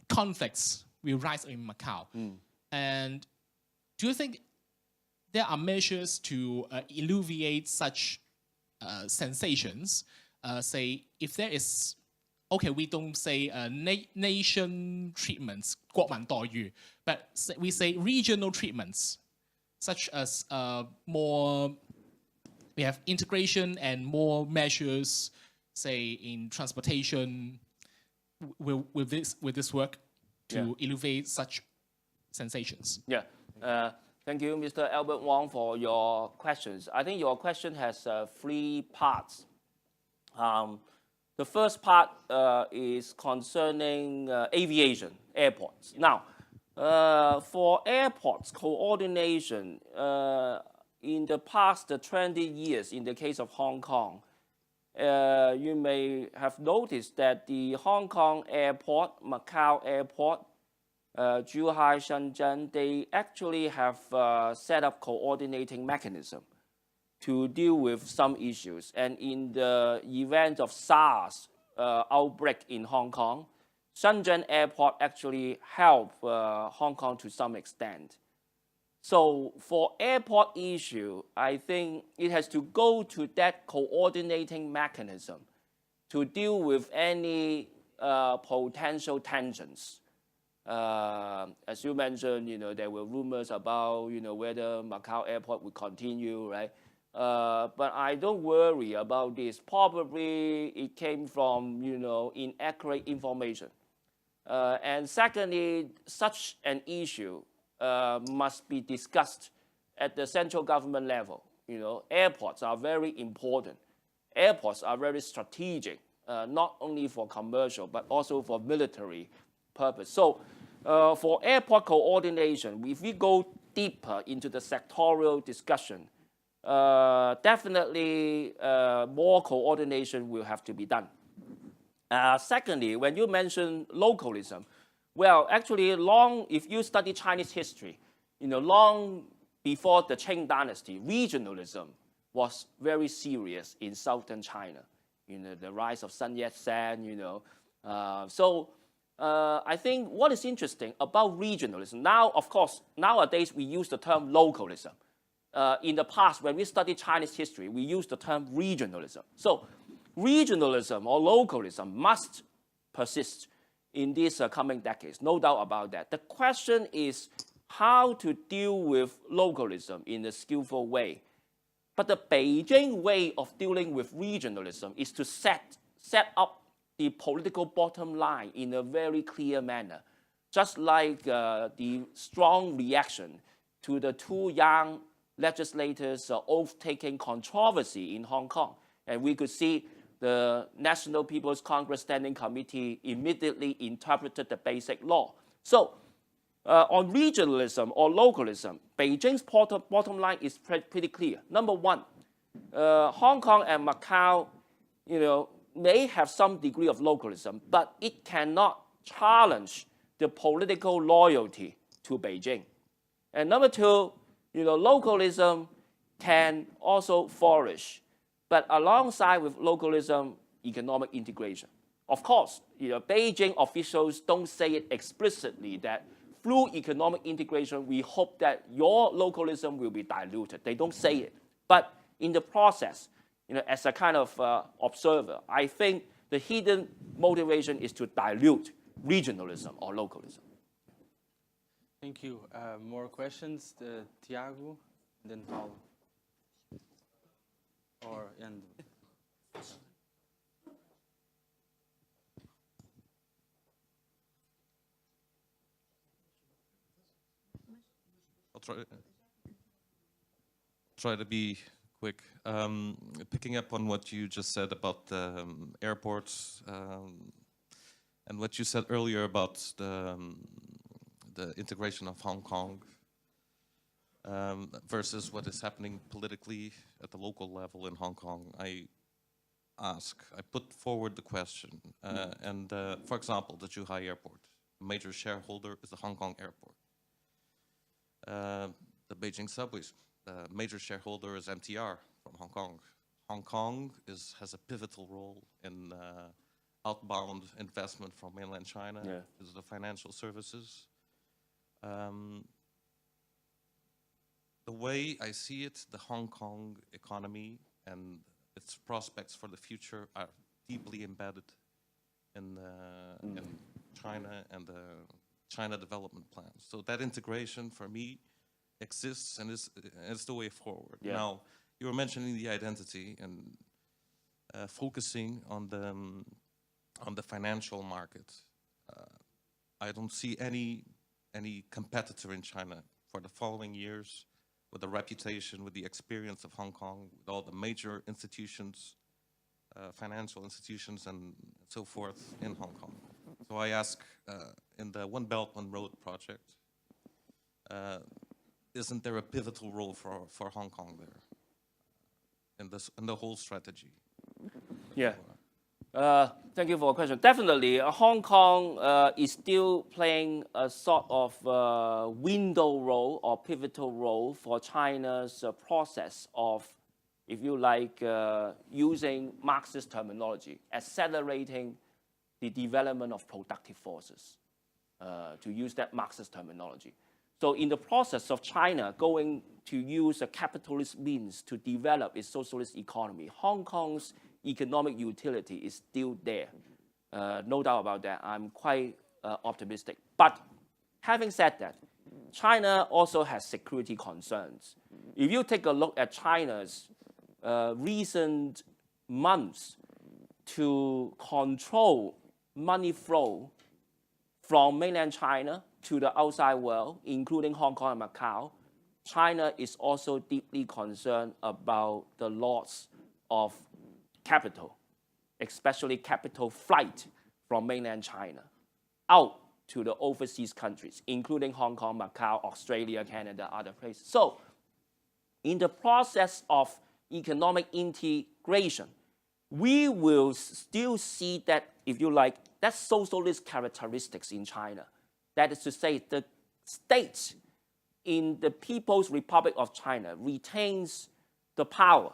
conflicts will rise in Macau. And do you think there are measures to alleviate such sensations? Say, if there is, okay, we don't say nation treatments, 國民待遇, but we say regional treatments, such as we have integration and more measures, say in transportation. Will this work to alleviate such sensations? Yeah. Thank you, Mr. Albert Wong, for your questions. I think your question has 3 parts. The first part is concerning aviation, airports. Now, for airports coordination, in the past 20 years, in the case of Hong Kong, you may have noticed that the Hong Kong airport, Macau airport, Zhuhai, Shenzhen, they actually have set up coordinating mechanism to deal with some issues. And in the event of SARS outbreak in Hong Kong, Shenzhen airport actually helped Hong Kong to some extent. So for airport issue, I think it has to go to that coordinating mechanism to deal with any potential tensions. As you mentioned, there were rumors about, whether Macau airport would continue, right? But I don't worry about this. Probably it came from, inaccurate information. And secondly, such an issue must be discussed at the central government level. Airports are very important. Airports are very strategic, not only for commercial, but also for military purpose. So for airport coordination, if we go deeper into the sectorial discussion, definitely more coordination will have to be done. Secondly, when you mention localism, well, actually, if you study Chinese history, long before the Qing dynasty, regionalism was very serious in southern China. The rise of Sun Yat-sen, So I think what is interesting about regionalism, now, of course, nowadays we use the term localism. In the past, when we studied Chinese history, we used the term regionalism. So regionalism or localism must persist in these coming decades, no doubt about that. The question is how to deal with localism in a skillful way. But the Beijing way of dealing with regionalism is to set up the political bottom line in a very clear manner, just like the strong reaction to the two young legislators' oath-taking controversy in Hong Kong. And we could see the National People's Congress Standing Committee immediately interpreted the Basic Law. So on regionalism or localism, Beijing's bottom line is pretty clear. Number one, Hong Kong and Macau, may have some degree of localism, but it cannot challenge the political loyalty to Beijing. And number two, localism can also flourish, but alongside with localism, economic integration. Of course, Beijing officials don't say it explicitly that through economic integration, we hope that your localism will be diluted. They don't say it. But in the process, as a kind of observer, I think the hidden motivation is to dilute regionalism or localism. Thank you. More questions? Tiago, and then Paulo. I'll try to be quick. Picking up on what you just said about airports and what you said earlier about the integration of Hong Kong versus what is happening politically at the local level in Hong Kong, I put forward the question, for example, the Zhuhai Airport, a major shareholder is the Hong Kong Airport. The Beijing subways, the major shareholder is MTR from Hong Kong. Hong Kong has a pivotal role in outbound investment from mainland China, is the financial services. The way I see it, the Hong Kong economy and its prospects for the future are deeply embedded in China and the China development plan. So that integration for me exists and is the way forward. Yeah. Now, you were mentioning the identity and focusing on the financial market. I don't see any competitor in China for the following years with the reputation, with the experience of Hong Kong, with all the major institutions, financial institutions and so forth in Hong Kong. So I ask, in the One Belt, One Road project, isn't there a pivotal role for Hong Kong there in the whole strategy? Yeah. Thank you for the question. Definitely, Hong Kong is still playing a sort of window role or pivotal role for China's process of, if you like, using Marxist terminology, accelerating the development of productive forces, to use that Marxist terminology. So in the process of China going to use a capitalist means to develop its socialist economy, Hong Kong's economic utility is still there. No doubt about that. I'm quite optimistic. But having said that, China also has security concerns. If you take a look at China's recent months to control money flow from mainland China to the outside world, including Hong Kong and Macau, China is also deeply concerned about the loss of capital, especially capital flight from mainland China out to the overseas countries, including Hong Kong, Macau, Australia, Canada, other places. So in the process of economic integration, we will still see that, if you like, that socialist characteristics in China. That is to say, the state in the People's Republic of China retains the power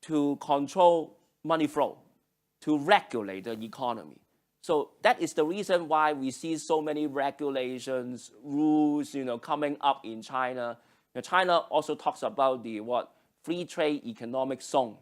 to control money flow, to regulate the economy. So that is the reason why we see so many regulations, rules, coming up in China. China also talks about the free trade economic zone,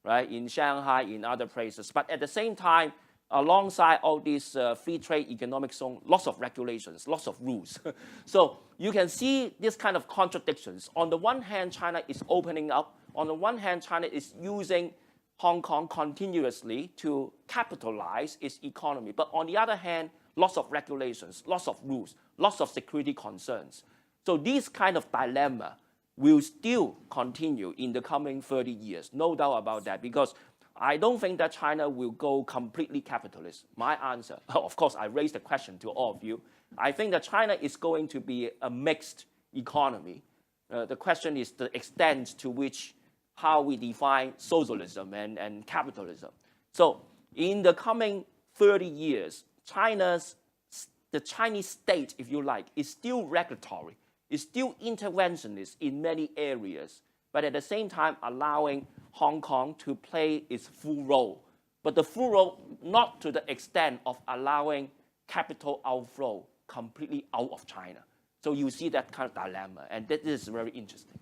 right, in Shanghai, in other places. But at the same time, alongside all these free trade economic zone, lots of regulations, lots of rules. So you can see this kind of contradictions. On the one hand, China is opening up. On the one hand, China is using Hong Kong continuously to capitalize its economy. But on the other hand, lots of regulations, lots of rules, lots of security concerns. So this kind of dilemma will still continue in the coming 30 years, no doubt about that, because I don't think that China will go completely capitalist. My answer, of course, I raised the question to all of you. I think that China is going to be a mixed economy. The question is the extent to which, how we define socialism and capitalism. So in the coming 30 years, the Chinese state, if you like, is still regulatory, is still interventionist in many areas, but at the same time allowing Hong Kong to play its full role. But the full role not to the extent of allowing capital outflow completely out of China. So you see that kind of dilemma, and that is very interesting.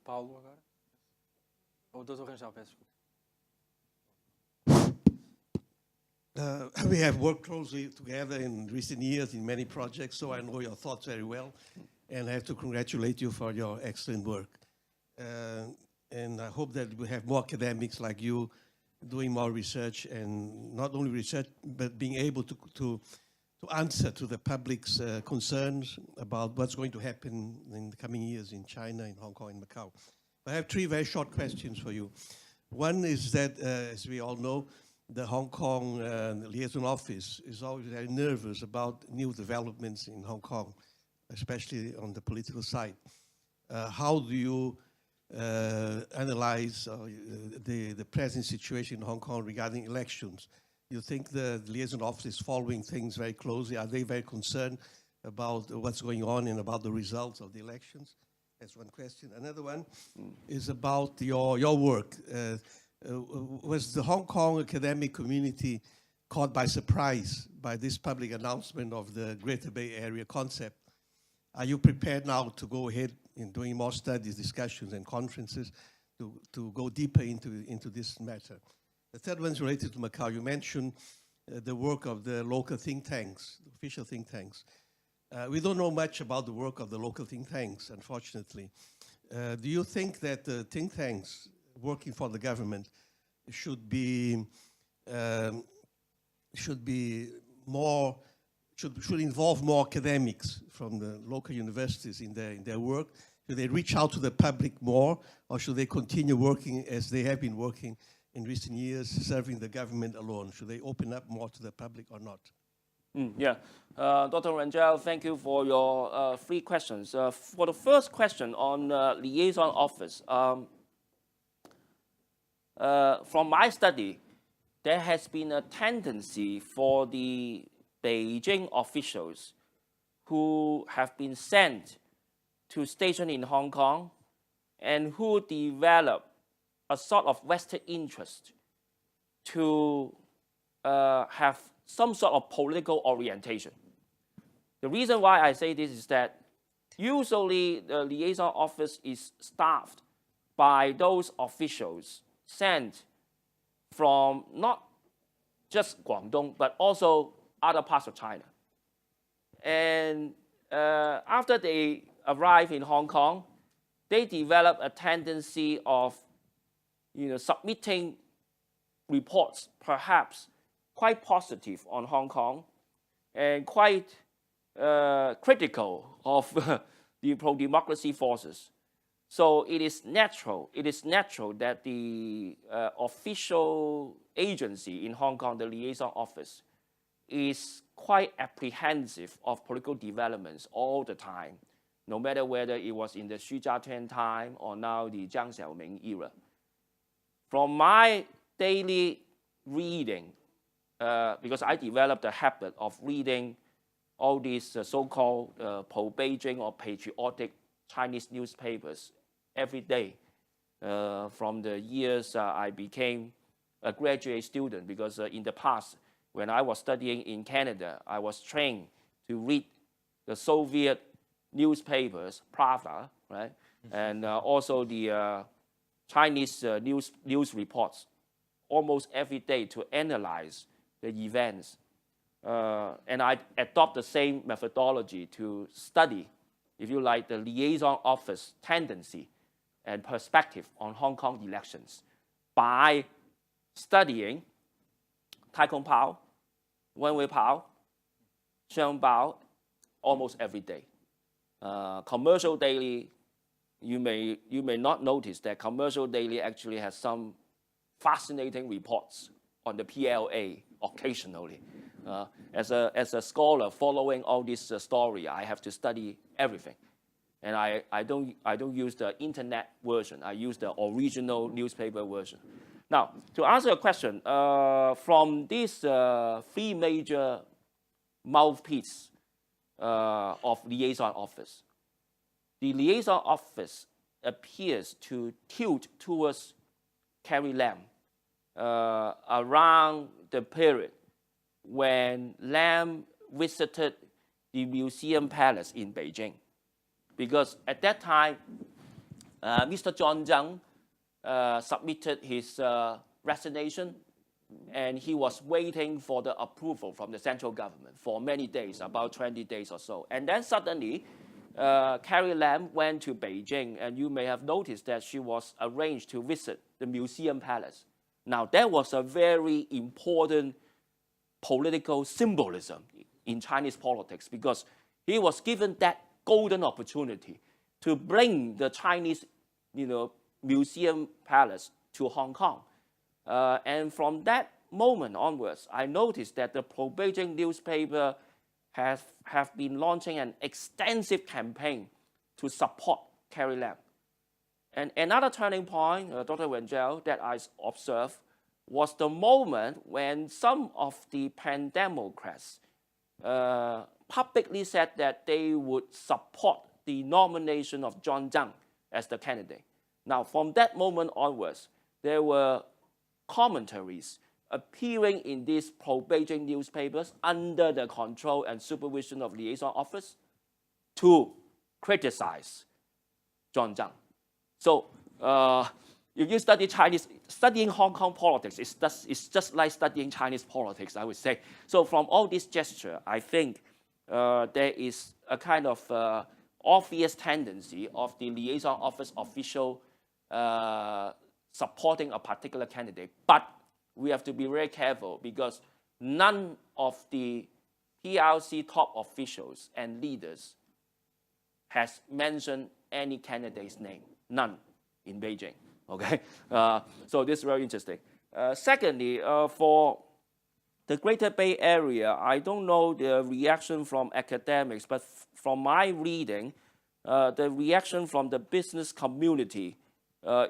Paulo agora? Ou Dr. Rangel, peço desculpa. We have worked closely together in recent years in many projects, so I know your thoughts very well, and I have to congratulate you for your excellent work. And I hope that we have more academics like you doing more research, and not only research, but being able to answer to the public's concerns about what's going to happen in the coming years in China, in Hong Kong, and Macau. I have three very short questions for you. One is that, as we all know, the Hong Kong liaison office is always very nervous about new developments in Hong Kong, especially on the political side. How do you analyze the present situation in Hong Kong regarding elections? You think the liaison office is following things very closely? Are they very concerned about what's going on and about the results of the elections? That's one question. Another one is about your work. Was the Hong Kong academic community caught by surprise by this public announcement of the Greater Bay Area concept? Are you prepared now to go ahead in doing more studies, discussions, and conferences to go deeper into this matter? The third one is related to Macau. You mentioned the work of the local think tanks, the official think tanks. We don't know much about the work of the local think tanks, unfortunately. Do you think that the think tanks working for the government should involve more academics from the local universities in their work? Should they reach out to the public more, or should they continue working as they have been working in recent years, serving the government alone? Should they open up more to the public or not? Dr. Rangel, thank you for your three questions. For the first question on liaison office, from my study, there has been a tendency for the Beijing officials who have been sent to station in Hong Kong and who develop a sort of vested interest to have some sort of political orientation. The reason why I say this is that usually the liaison office is staffed by those officials sent from not just Guangdong, but also other parts of China. And after they arrive in Hong Kong, they develop a tendency of submitting reports, perhaps quite positive on Hong Kong and quite critical of the pro-democracy forces. So it is natural that the official agency in Hong Kong, the liaison office, is quite apprehensive of political developments all the time, no matter whether it was in the Xu Jiatuan time or now the Jiang Xiaoming era. From my daily reading, because I developed a habit of reading all these so-called pro-Beijing or patriotic Chinese newspapers every day from the years I became a graduate student, because in the past, when I was studying in Canada, I was trained to read the Soviet newspapers, Pravda, right? And also the Chinese news reports almost every day to analyze the events. And I adopt the same methodology to study, if you like, the liaison office tendency and perspective on Hong Kong elections by studying Tai Kung Pao, Wen Wei Pao, Xiang Bao almost every day. Commercial Daily, you may not notice that Commercial Daily actually has some fascinating reports on the PLA occasionally. As a scholar following all this story, I have to study everything. And I don't use the internet version. I use the original newspaper version. Now, to answer your question, from these three major mouthpieces of liaison office, the liaison office appears to tilt towards Carrie Lam around the period when Lam visited the Museum Palace in Beijing. Because at that time, Mr. John Zhang submitted his resignation, and he was waiting for the approval from the central government for many days, about 20 days or so. And then suddenly, Carrie Lam went to Beijing, and you may have noticed that she was arranged to visit the Museum Palace. Now, that was a very important political symbolism in Chinese politics, because he was given that golden opportunity to bring the Chinese, Museum Palace to Hong Kong. And from that moment onwards, I noticed that the pro-Beijing newspaper have been launching an extensive campaign to support Carrie Lam. And another turning point, Dr. Wen Zhao, that I observed was the moment when some of the pan-Democrats publicly said that they would support the nomination of John Zhang as the candidate. Now, from that moment onwards, there were commentaries appearing in these pro-Beijing newspapers under the control and supervision of liaison office to criticize John Zhang. So if you study studying Hong Kong politics, it's just like studying Chinese politics, I would say. So from all this gesture, I think there is a kind of obvious tendency of the liaison office official supporting a particular candidate. But we have to be very careful, because none of the PRC top officials and leaders has mentioned any candidate's name. None in Beijing. Okay, so this is very interesting. Secondly, for the Greater Bay Area, I don't know the reaction from academics, but from my reading, the reaction from the business community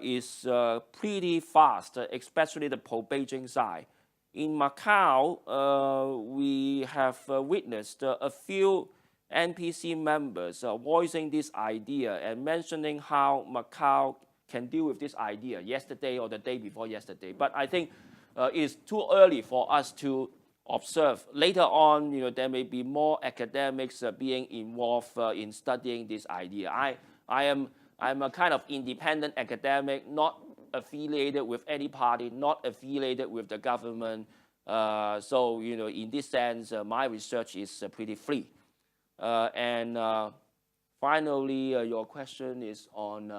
is pretty fast, especially the pro-Beijing side. In Macau, we have witnessed a few NPC members voicing this idea and mentioning how Macau can deal with this idea yesterday or the day before yesterday. But I think it's too early for us to observe. Later on, there may be more academics being involved in studying this idea. I'm a kind of independent academic, not affiliated with any party, not affiliated with the government. So, in this sense, my research is pretty free. And finally, your question is on,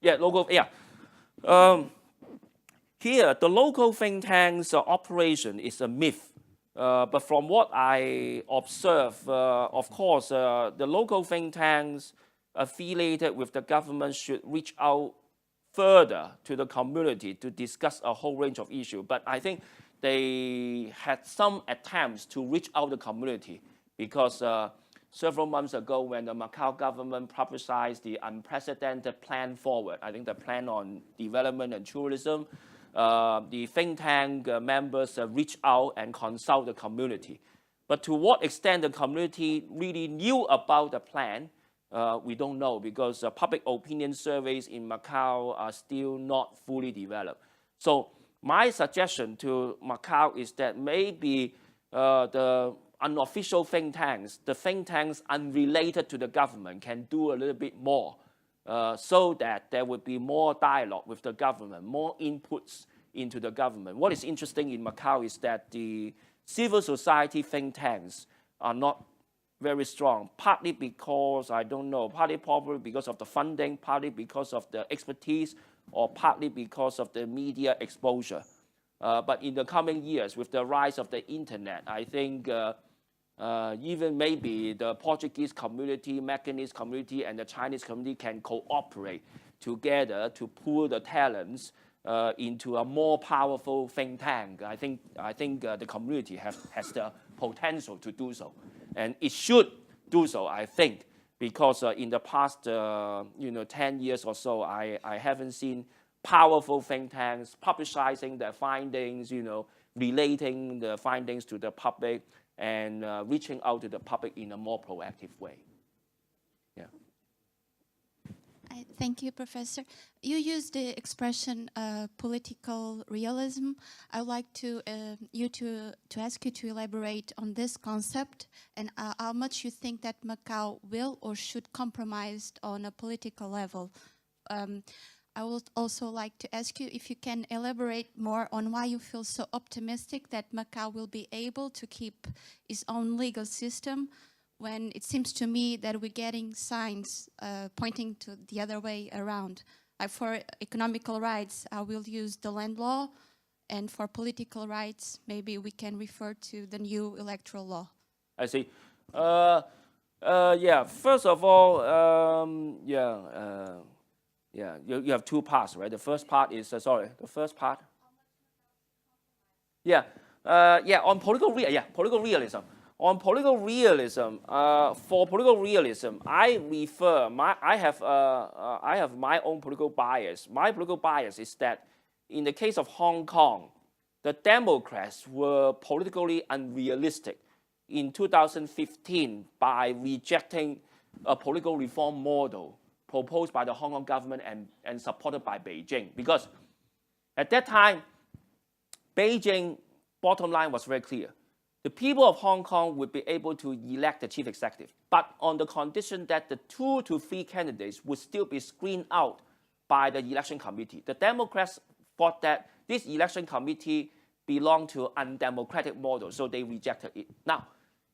local, here, the local think tank's operation is a myth. But from what I observe, of course, the local think tanks affiliated with the government should reach out further to the community to discuss a whole range of issues. But I think they had some attempts to reach out the community, because several months ago, when the Macau government publicized the unprecedented plan forward, I think the plan on development and tourism, the think tank members reached out and consult the community. But to what extent the community really knew about the plan, we don't know, because public opinion surveys in Macau are still not fully developed. So my suggestion to Macau is that maybe the unofficial think tanks, the think tanks unrelated to the government, can do a little bit more so that there would be more dialogue with the government, more inputs into the government. What is interesting in Macau is that the civil society think tanks are not very strong, partly because, I don't know, partly probably because of the funding, partly because of the expertise, or partly because of the media exposure. But in the coming years, with the rise of the internet, I think even maybe the Portuguese community, Macanese community, and the Chinese community can cooperate together to pool the talents into a more powerful think tank. I think the community has the potential to do so, and it should do so. I think because in the past 10 years or so, I haven't seen powerful think tanks publicizing their findings, relating the findings to the public, and reaching out to the public in a more proactive way. Yeah. Thank you, Professor. You used the expression political realism. I would like to ask you to elaborate on this concept and how much you think that Macau will or should compromise on a political level. I would also like to ask you if you can elaborate more on why you feel so optimistic that Macau will be able to keep its own legal system when it seems to me that we're getting signs pointing to the other way around. Like for economical rights, I will use the land law, and for political rights, maybe we can refer to the new electoral law. I see. Yeah, first of all, you have two parts, right? The first part is, the first part. On political realism. On political realism, for political realism, I have my own political bias. My political bias is that in the case of Hong Kong, the Democrats were politically unrealistic in 2015 by rejecting a political reform model proposed by the Hong Kong government and supported by Beijing. Because at that time, Beijing bottom line was very clear. The people of Hong Kong would be able to elect the chief executive, but on the condition that the 2 to 3 candidates would still be screened out by the election committee. The Democrats thought that this election committee belonged to an undemocratic model, so they rejected it. Now,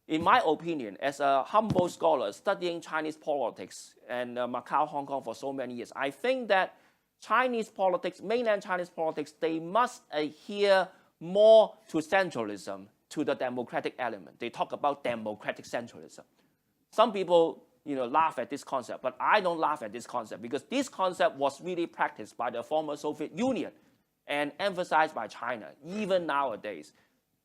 in my opinion, as a humble scholar studying Chinese politics and Macau, Hong Kong for so many years, I think that Chinese politics, mainland Chinese politics, they must adhere more to centralism, to the democratic element. They talk about democratic centralism. Some people laugh at this concept, but I don't laugh at this concept because this concept was really practiced by the former Soviet Union and emphasized by China, even nowadays.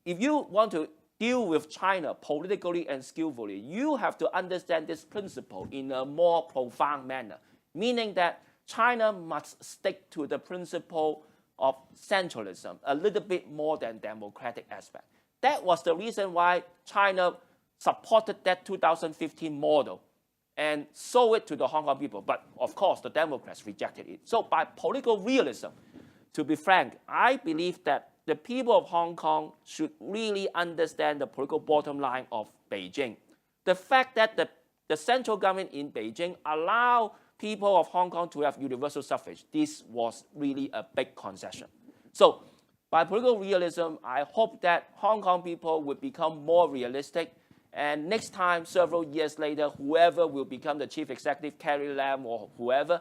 If you want to deal with China politically and skillfully, you have to understand this principle in a more profound manner, meaning that China must stick to the principle of centralism a little bit more than democratic aspect. That was the reason why China supported that 2015 model and sold it to the Hong Kong people. But of course, the Democrats rejected it. So by political realism, to be frank, I believe that the people of Hong Kong should really understand the political bottom line of Beijing. The fact that the central government in Beijing allow people of Hong Kong to have universal suffrage, this was really a big concession. So by political realism, I hope that Hong Kong people would become more realistic, and next time, several years later, whoever will become the chief executive, Carrie Lam or whoever,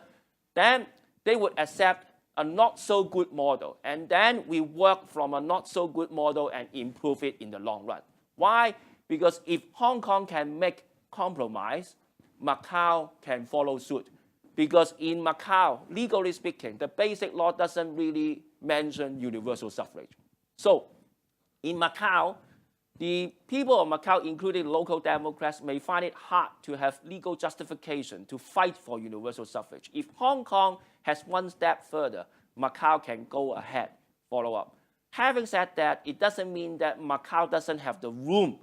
then they would accept a not so good model, and then we work from a not so good model and improve it in the long run. Why? Because if Hong Kong can make compromise, Macau can follow suit. Because in Macau, legally speaking, the basic law doesn't really mention universal suffrage. So in Macau, the people of Macau, including local Democrats, may find it hard to have legal justification to fight for universal suffrage. If Hong Kong has one step further, Macau can go ahead, follow up. Having said that, it doesn't mean that Macau doesn't have the room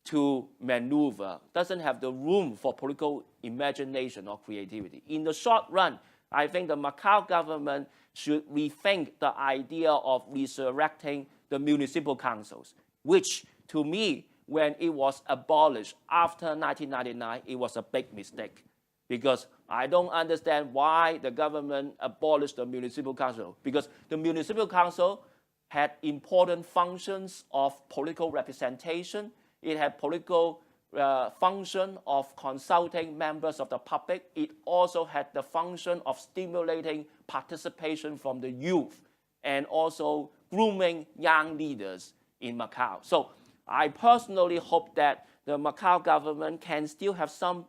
to maneuver, doesn't have the room for political imagination or creativity. In the short run, I think the Macau government should rethink the idea of resurrecting the municipal councils, which to me, when it was abolished after 1999, it was a big mistake. because I don't understand why the government abolished the municipal council, because the municipal council had important functions of political representation. It had political function of consulting members of the public. It also had the function of stimulating participation from the youth and also grooming young leaders in Macau. So I personally hope that the Macau government can still have some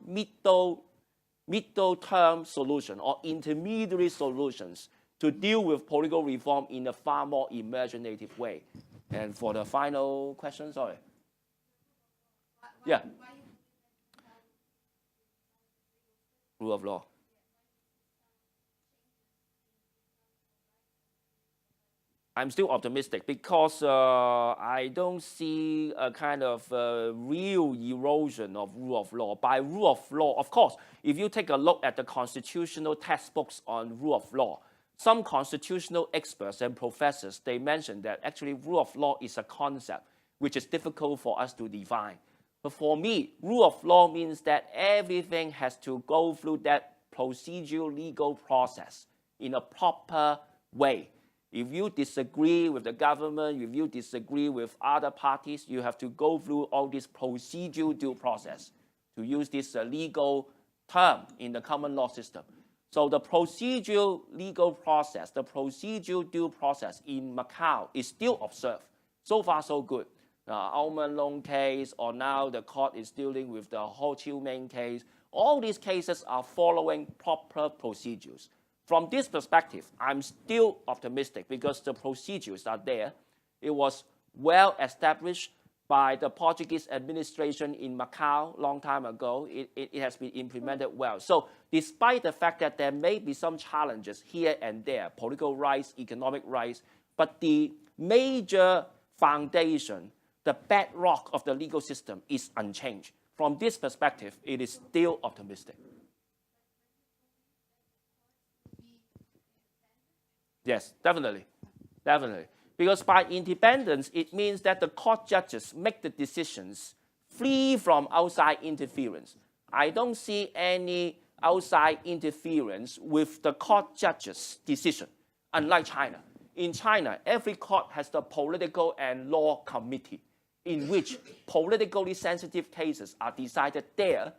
middle-term solution or intermediary solutions to deal with political reform in a far more imaginative way. And for the final question, sorry. Yeah. Rule of law. I'm still optimistic because I don't see a kind of real erosion of rule of law. By rule of law, of course, if you take a look at the constitutional textbooks on rule of law, some constitutional experts and professors, they mention that actually rule of law is a concept which is difficult for us to define. But for me, rule of law means that everything has to go through that procedural legal process in a proper way. If you disagree with the government, if you disagree with other parties, you have to go through all this procedural due process, to use this legal term in the common law system. So the procedural legal process, the procedural due process in Macau is still observed. So far, so good. Almond loan case, or now the court is dealing with the Ho Chi Minh case. All these cases are following proper procedures. From this perspective, I'm still optimistic because the procedures are there. It was well established by the Portuguese administration in Macau a long time ago. It has been implemented well. So despite the fact that there may be some challenges here and there, political rights, economic rights, but the major foundation, the bedrock of the legal system is unchanged. From this perspective, it is still optimistic. Yes, definitely. Because by independence, it means that the court judges make the decisions free from outside interference. I don't see any outside interference with the court judges' decision, unlike China. In China, every court has the political and law committee, in which politically sensitive cases are decided there,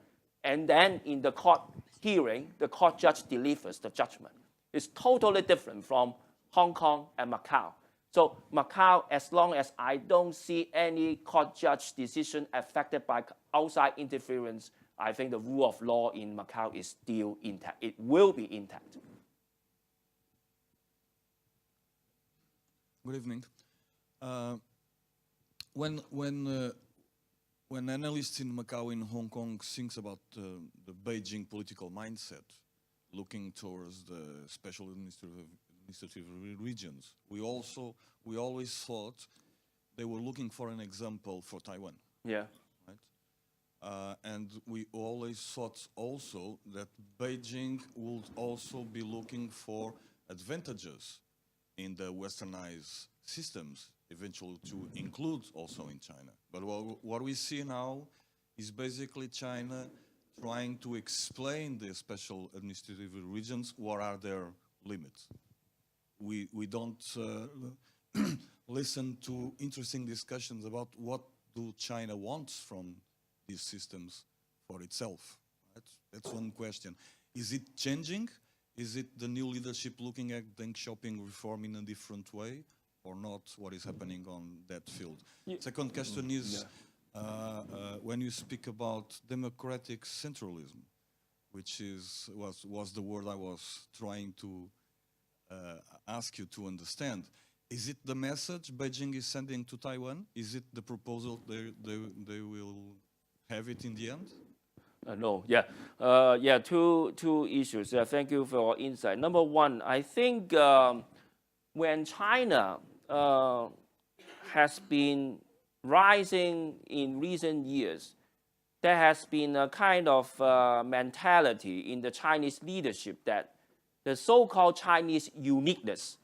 and then in the court hearing, the court judge delivers the judgment. It's totally different from Hong Kong and Macau. So Macau, as long as I don't see any court judge decision affected by outside interference, I think the rule of law in Macau is still intact. It will be intact. Good evening. When analysts in Macau and Hong Kong think about the Beijing political mindset, looking towards the special administrative regions, we always thought they were looking for an example for Taiwan. Yeah. Right? And we always thought also that Beijing would also be looking for advantages in the westernized systems, eventually to include also in China. But what we see now is basically China trying to explain the special administrative regions, what are their limits. We don't listen to interesting discussions about what do China wants from these systems for itself. Right? That's one question. Is it changing? Is it the new leadership looking at Deng Xiaoping reform in a different way, or not? What is happening on that field? Second question is, when you speak about democratic centralism, which was the word I was trying to ask you to understand, is it the message Beijing is sending to Taiwan? Is it the proposal they will have it in the end? No, two issues. Thank you for your insight. Number one, I think when China has been rising in recent years, there has been a kind of mentality in the Chinese leadership that the so-called Chinese uniqueness,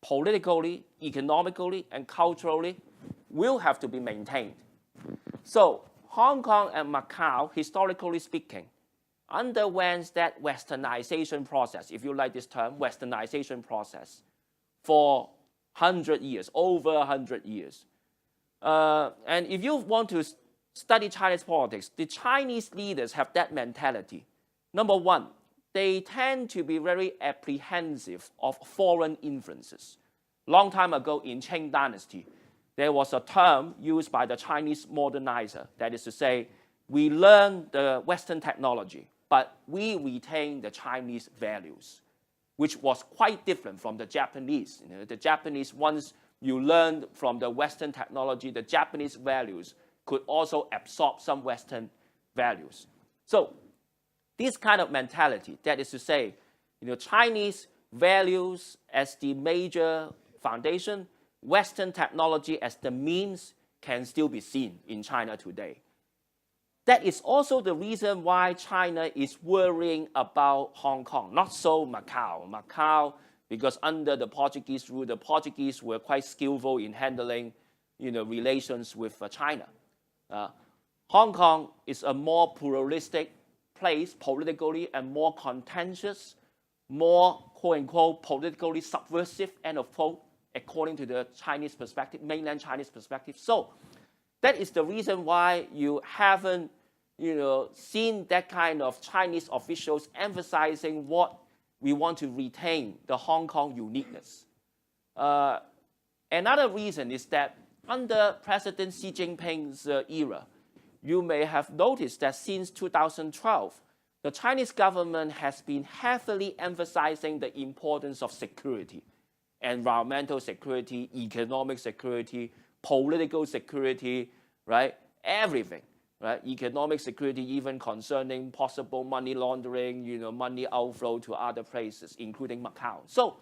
politically, economically, and culturally, will have to be maintained. So Hong Kong and Macau, historically speaking, underwent that westernization process, if you like this term, westernization process, for 100 years, over 100 years. And if you want to study Chinese politics, the Chinese leaders have that mentality. Number one, they tend to be very apprehensive of foreign influences. Long time ago in Qing Dynasty, there was a term used by the Chinese modernizer, that is to say, we learn the Western technology, but we retain the Chinese values, which was quite different from the Japanese. You know, the Japanese, once you learned from the Western technology, the Japanese values could also absorb some Western values. So this kind of mentality, that is to say, you know, Chinese values as the major foundation, Western technology as the means, can still be seen in China today. That is also the reason why China is worrying about Hong Kong, not so Macau. Macau, because under the Portuguese rule, the Portuguese were quite skillful in handling, you know, relations with China. Hong Kong is a more pluralistic place politically and more contentious, more quote-unquote politically subversive, end of quote, according to the Chinese perspective, mainland Chinese perspective. So that is the reason why you haven't, you know, seen that kind of Chinese officials emphasizing what we want to retain, the Hong Kong uniqueness. Another reason is that under President Xi Jinping's era, you may have noticed that since 2012, the Chinese government has been heavily emphasizing the importance of security, environmental security, economic security, political security, right? Everything, right? Economic security, even concerning possible money laundering, you know, money outflow to other places, including Macau. So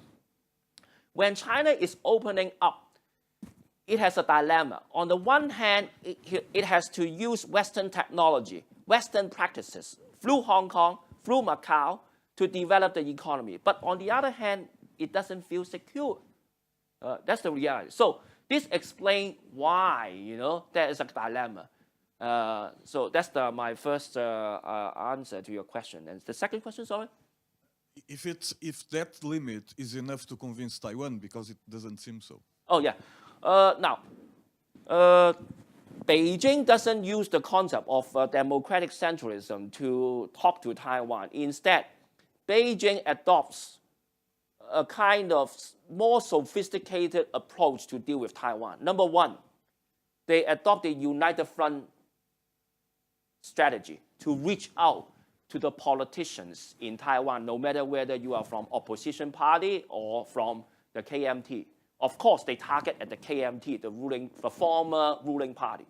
when China is opening up, it has a dilemma. On the one hand, it has to use Western technology, Western practices, through Hong Kong, through Macau, to develop the economy. But on the other hand, it doesn't feel secure. That's the reality. So this explains why, you know, there is a dilemma. So that's my first answer to your question. And the second question, sorry? If that limit is enough to convince Taiwan, because it doesn't seem so. Oh, yeah. Now, Beijing doesn't use the concept of democratic centralism to talk to Taiwan. Instead, Beijing adopts a kind of more sophisticated approach to deal with Taiwan. Number one, they adopt the united front strategy to reach out to the politicians in Taiwan, no matter whether you are from opposition party or from the KMT. Of course, they target at the KMT, the former ruling party.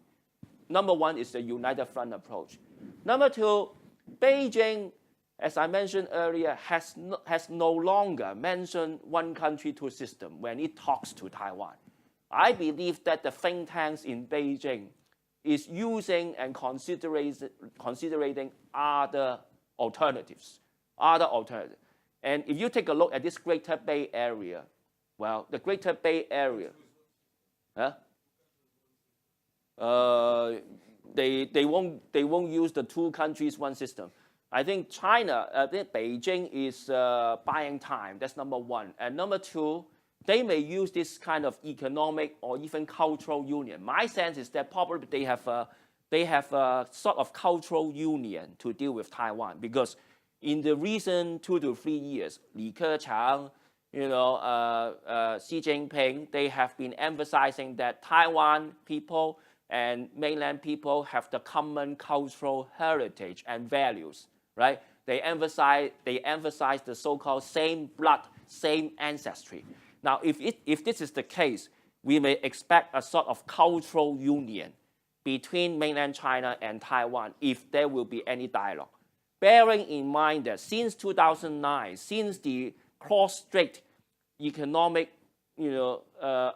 Number one is the united front approach. Number two, Beijing, as I mentioned earlier, has no longer mentioned one country, two system when it talks to Taiwan. I believe that the think tanks in Beijing is using and considering other alternatives. And if you take a look at this Greater Bay Area, well, the Greater Bay Area, they won't use the two countries, one system. I think Beijing is buying time. That's number one. And number two, they may use this kind of economic or even cultural union. My sense is that probably they have a sort of cultural union to deal with Taiwan, because in the recent 2 to 3 years, Li Keqiang, you know, Xi Jinping, they have been emphasizing that Taiwan people and mainland people have the common cultural heritage and values, right? They emphasize the so-called same blood, same ancestry. Now, if this is the case, we may expect a sort of cultural union between mainland China and Taiwan if there will be any dialogue. Bearing in mind that since 2009, since the cross-strait economic, you know,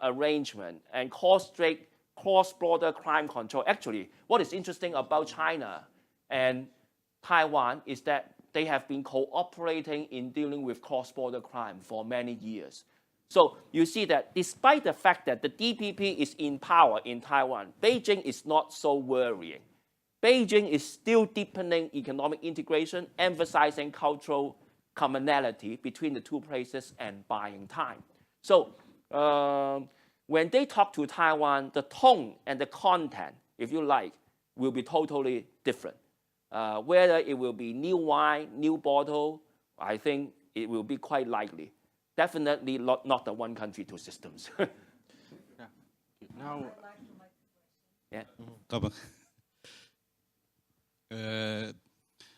arrangement and cross-border crime control. Actually, what is interesting about China and Taiwan is that they have been cooperating in dealing with cross-border crime for many years. So you see that despite the fact that the DPP is in power in Taiwan, Beijing is not so worrying. Beijing is still deepening economic integration, emphasizing cultural commonality between the two places and buying time. So when they talk to Taiwan, the tone and the content, if you like, will be totally different. Whether it will be new wine, new bottle, I think it will be quite likely. Definitely not the one country, two systems. Yeah. Now, yeah. Tá bom.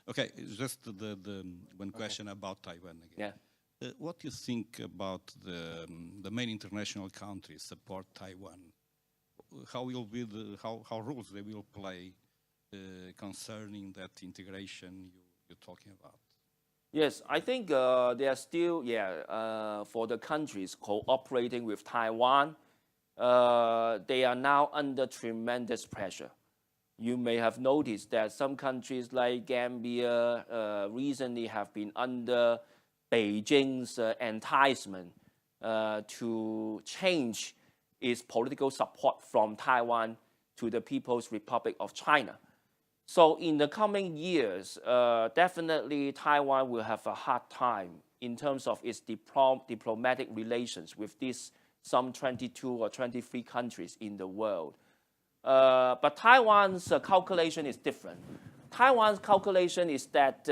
Okay, just the one question about Taiwan again. Yeah. What do you think about the main international countries support Taiwan? How will be how roles they will play concerning that integration you're talking about? Yes, I think they are still, for the countries cooperating with Taiwan, they are now under tremendous pressure. You may have noticed that some countries like Gambia recently have been under Beijing's enticement to change its political support from Taiwan to the People's Republic of China. So in the coming years, definitely Taiwan will have a hard time in terms of its diplomatic relations with these some 22 or 23 countries in the world. But Taiwan's calculation is different. Taiwan's calculation is that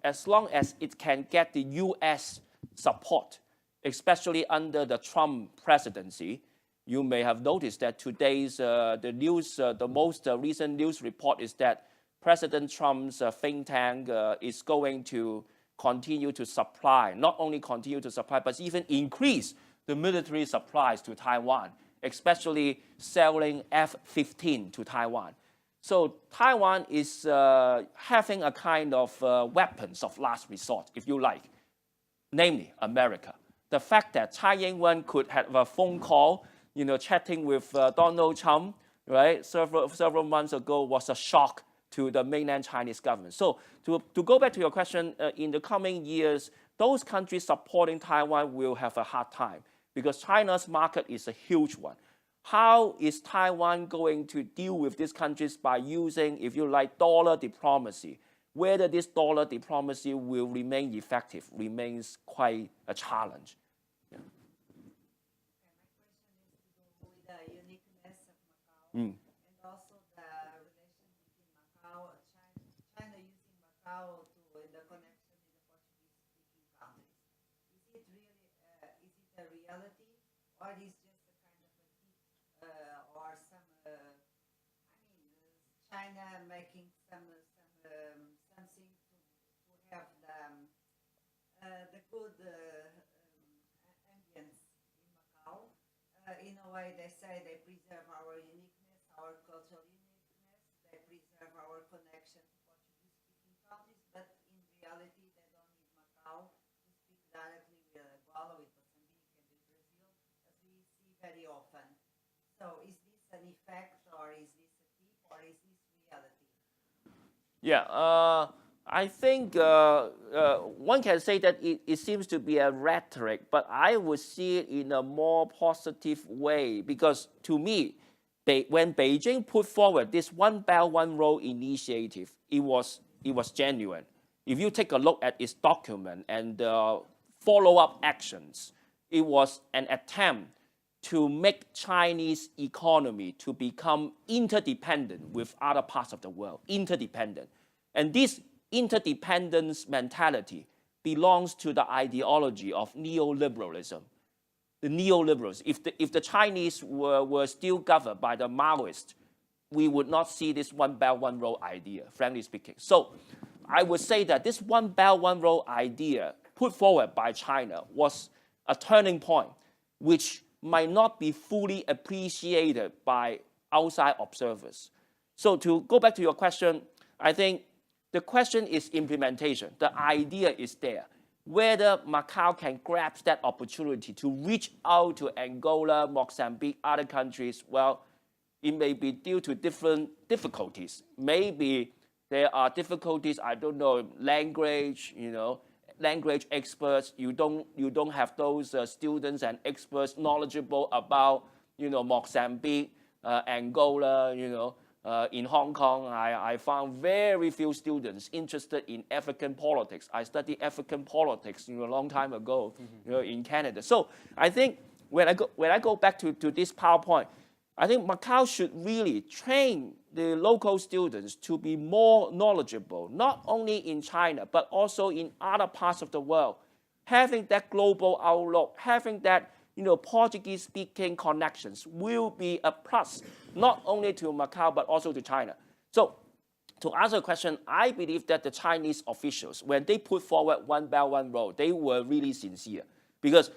as long as it can get the US support, especially under the Trump presidency, you may have noticed that today's the most recent news report is that President Trump's think tank is going to continue to supply, not only continue to supply, but even increase the military supplies to Taiwan, especially selling F-15 to Taiwan. So Taiwan is having a kind of weapons of last resort, if you like, namely America. The fact that Tsai Ing-wen could have a phone call, chatting with Donald Trump, right, several months ago was a shock to the mainland Chinese government. So to go back to your question, in the coming years, those countries supporting Taiwan will have a hard time because China's market is a huge one. How is Taiwan going to deal with these countries by using, if you like, dollar diplomacy? Whether this dollar diplomacy will remain effective remains quite a challenge. Yeah. And also the relation between Macau, China using Macau to the connection with the Portuguese-speaking countries. Is it really, is it a reality, or is just a kind of a tip, or some, China making something to have the good ambience in Macau. In a way, they say they preserve our uniqueness, our cultural uniqueness, they preserve our connection to Portuguese-speaking countries, but in reality, they don't need Macau to speak directly with Angola, with Mozambique, and with Brazil, as we see very often. So is this an effect, or is this a tip, or is this reality? Yeah, I think one can say that it seems to be a rhetoric, but I would see it in a more positive way because to me, when Beijing put forward this One Belt, One Road initiative, it was genuine. If you take a look at its document and follow-up actions, it was an attempt to make Chinese economy to become interdependent with other parts of the world, interdependent. And this interdependence mentality belongs to the ideology of neoliberalism. The neoliberals, if the Chinese were still governed by the Maoists, we would not see this One Belt, One Road idea, frankly speaking. So I would say that this One Belt, One Road idea put forward by China was a turning point, which might not be fully appreciated by outside observers. So to go back to your question, I think the question is implementation. The idea is there. Whether Macau can grasp that opportunity to reach out to Angola, Mozambique, other countries, well, it may be due to different difficulties. Maybe there are difficulties, I don't know, language, language experts. You don't have those students and experts knowledgeable about, Mozambique, Angola, In Hong Kong, I found very few students interested in African politics. I studied African politics a long time ago in Canada. So I think when I go back to this PowerPoint, I think Macau should really train the local students to be more knowledgeable, not only in China, but also in other parts of the world. Having that global outlook, having that Portuguese-speaking connections will be a plus, not only to Macau, but also to China. So to answer the question, I believe that the Chinese officials, when they put forward One Belt, One Road, they were really sincere. Because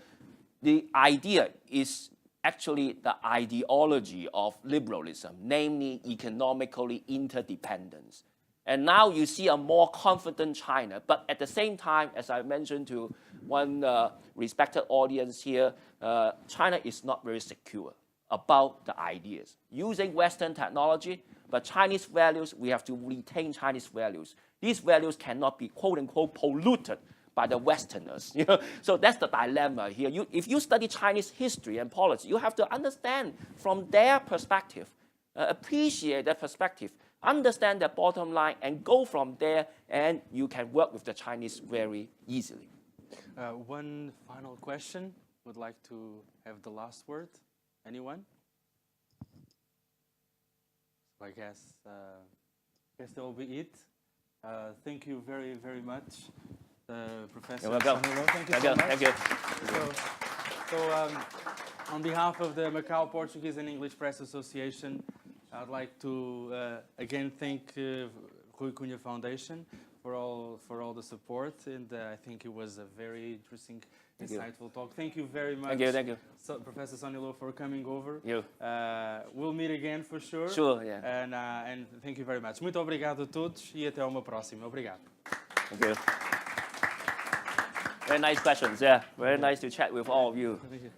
the idea is actually the ideology of liberalism, namely economically interdependence. And now you see a more confident China, but at the same time, as I mentioned to one respected audience here, China is not very secure about the ideas. Using Western technology, but Chinese values, we have to retain Chinese values. These values cannot be, quote unquote, polluted by the Westerners. So that's the dilemma here. If you study Chinese history and policy, you have to understand from their perspective, appreciate their perspective, understand their bottom line, and go from there, and you can work with the Chinese very easily. One final question. Would like to have the last word? Anyone? So I guess that will be it. Thank you very, very much, Professor. You're welcome. Thank you so much. Thank you. So on behalf of the Macau Portuguese and English Press Association, I'd like to again thank Rui Cunha Foundation for all the support, and I think it was a very interesting, insightful talk. Thank you very much. Thank you. So, Professor Sonny for coming over. You. We'll meet again for sure. Sure, yeah. And thank you very much. Muito obrigado a todos e até uma próxima. Obrigado. Thank you. Very nice questions, yeah. Very nice to chat with all of you. Thank you.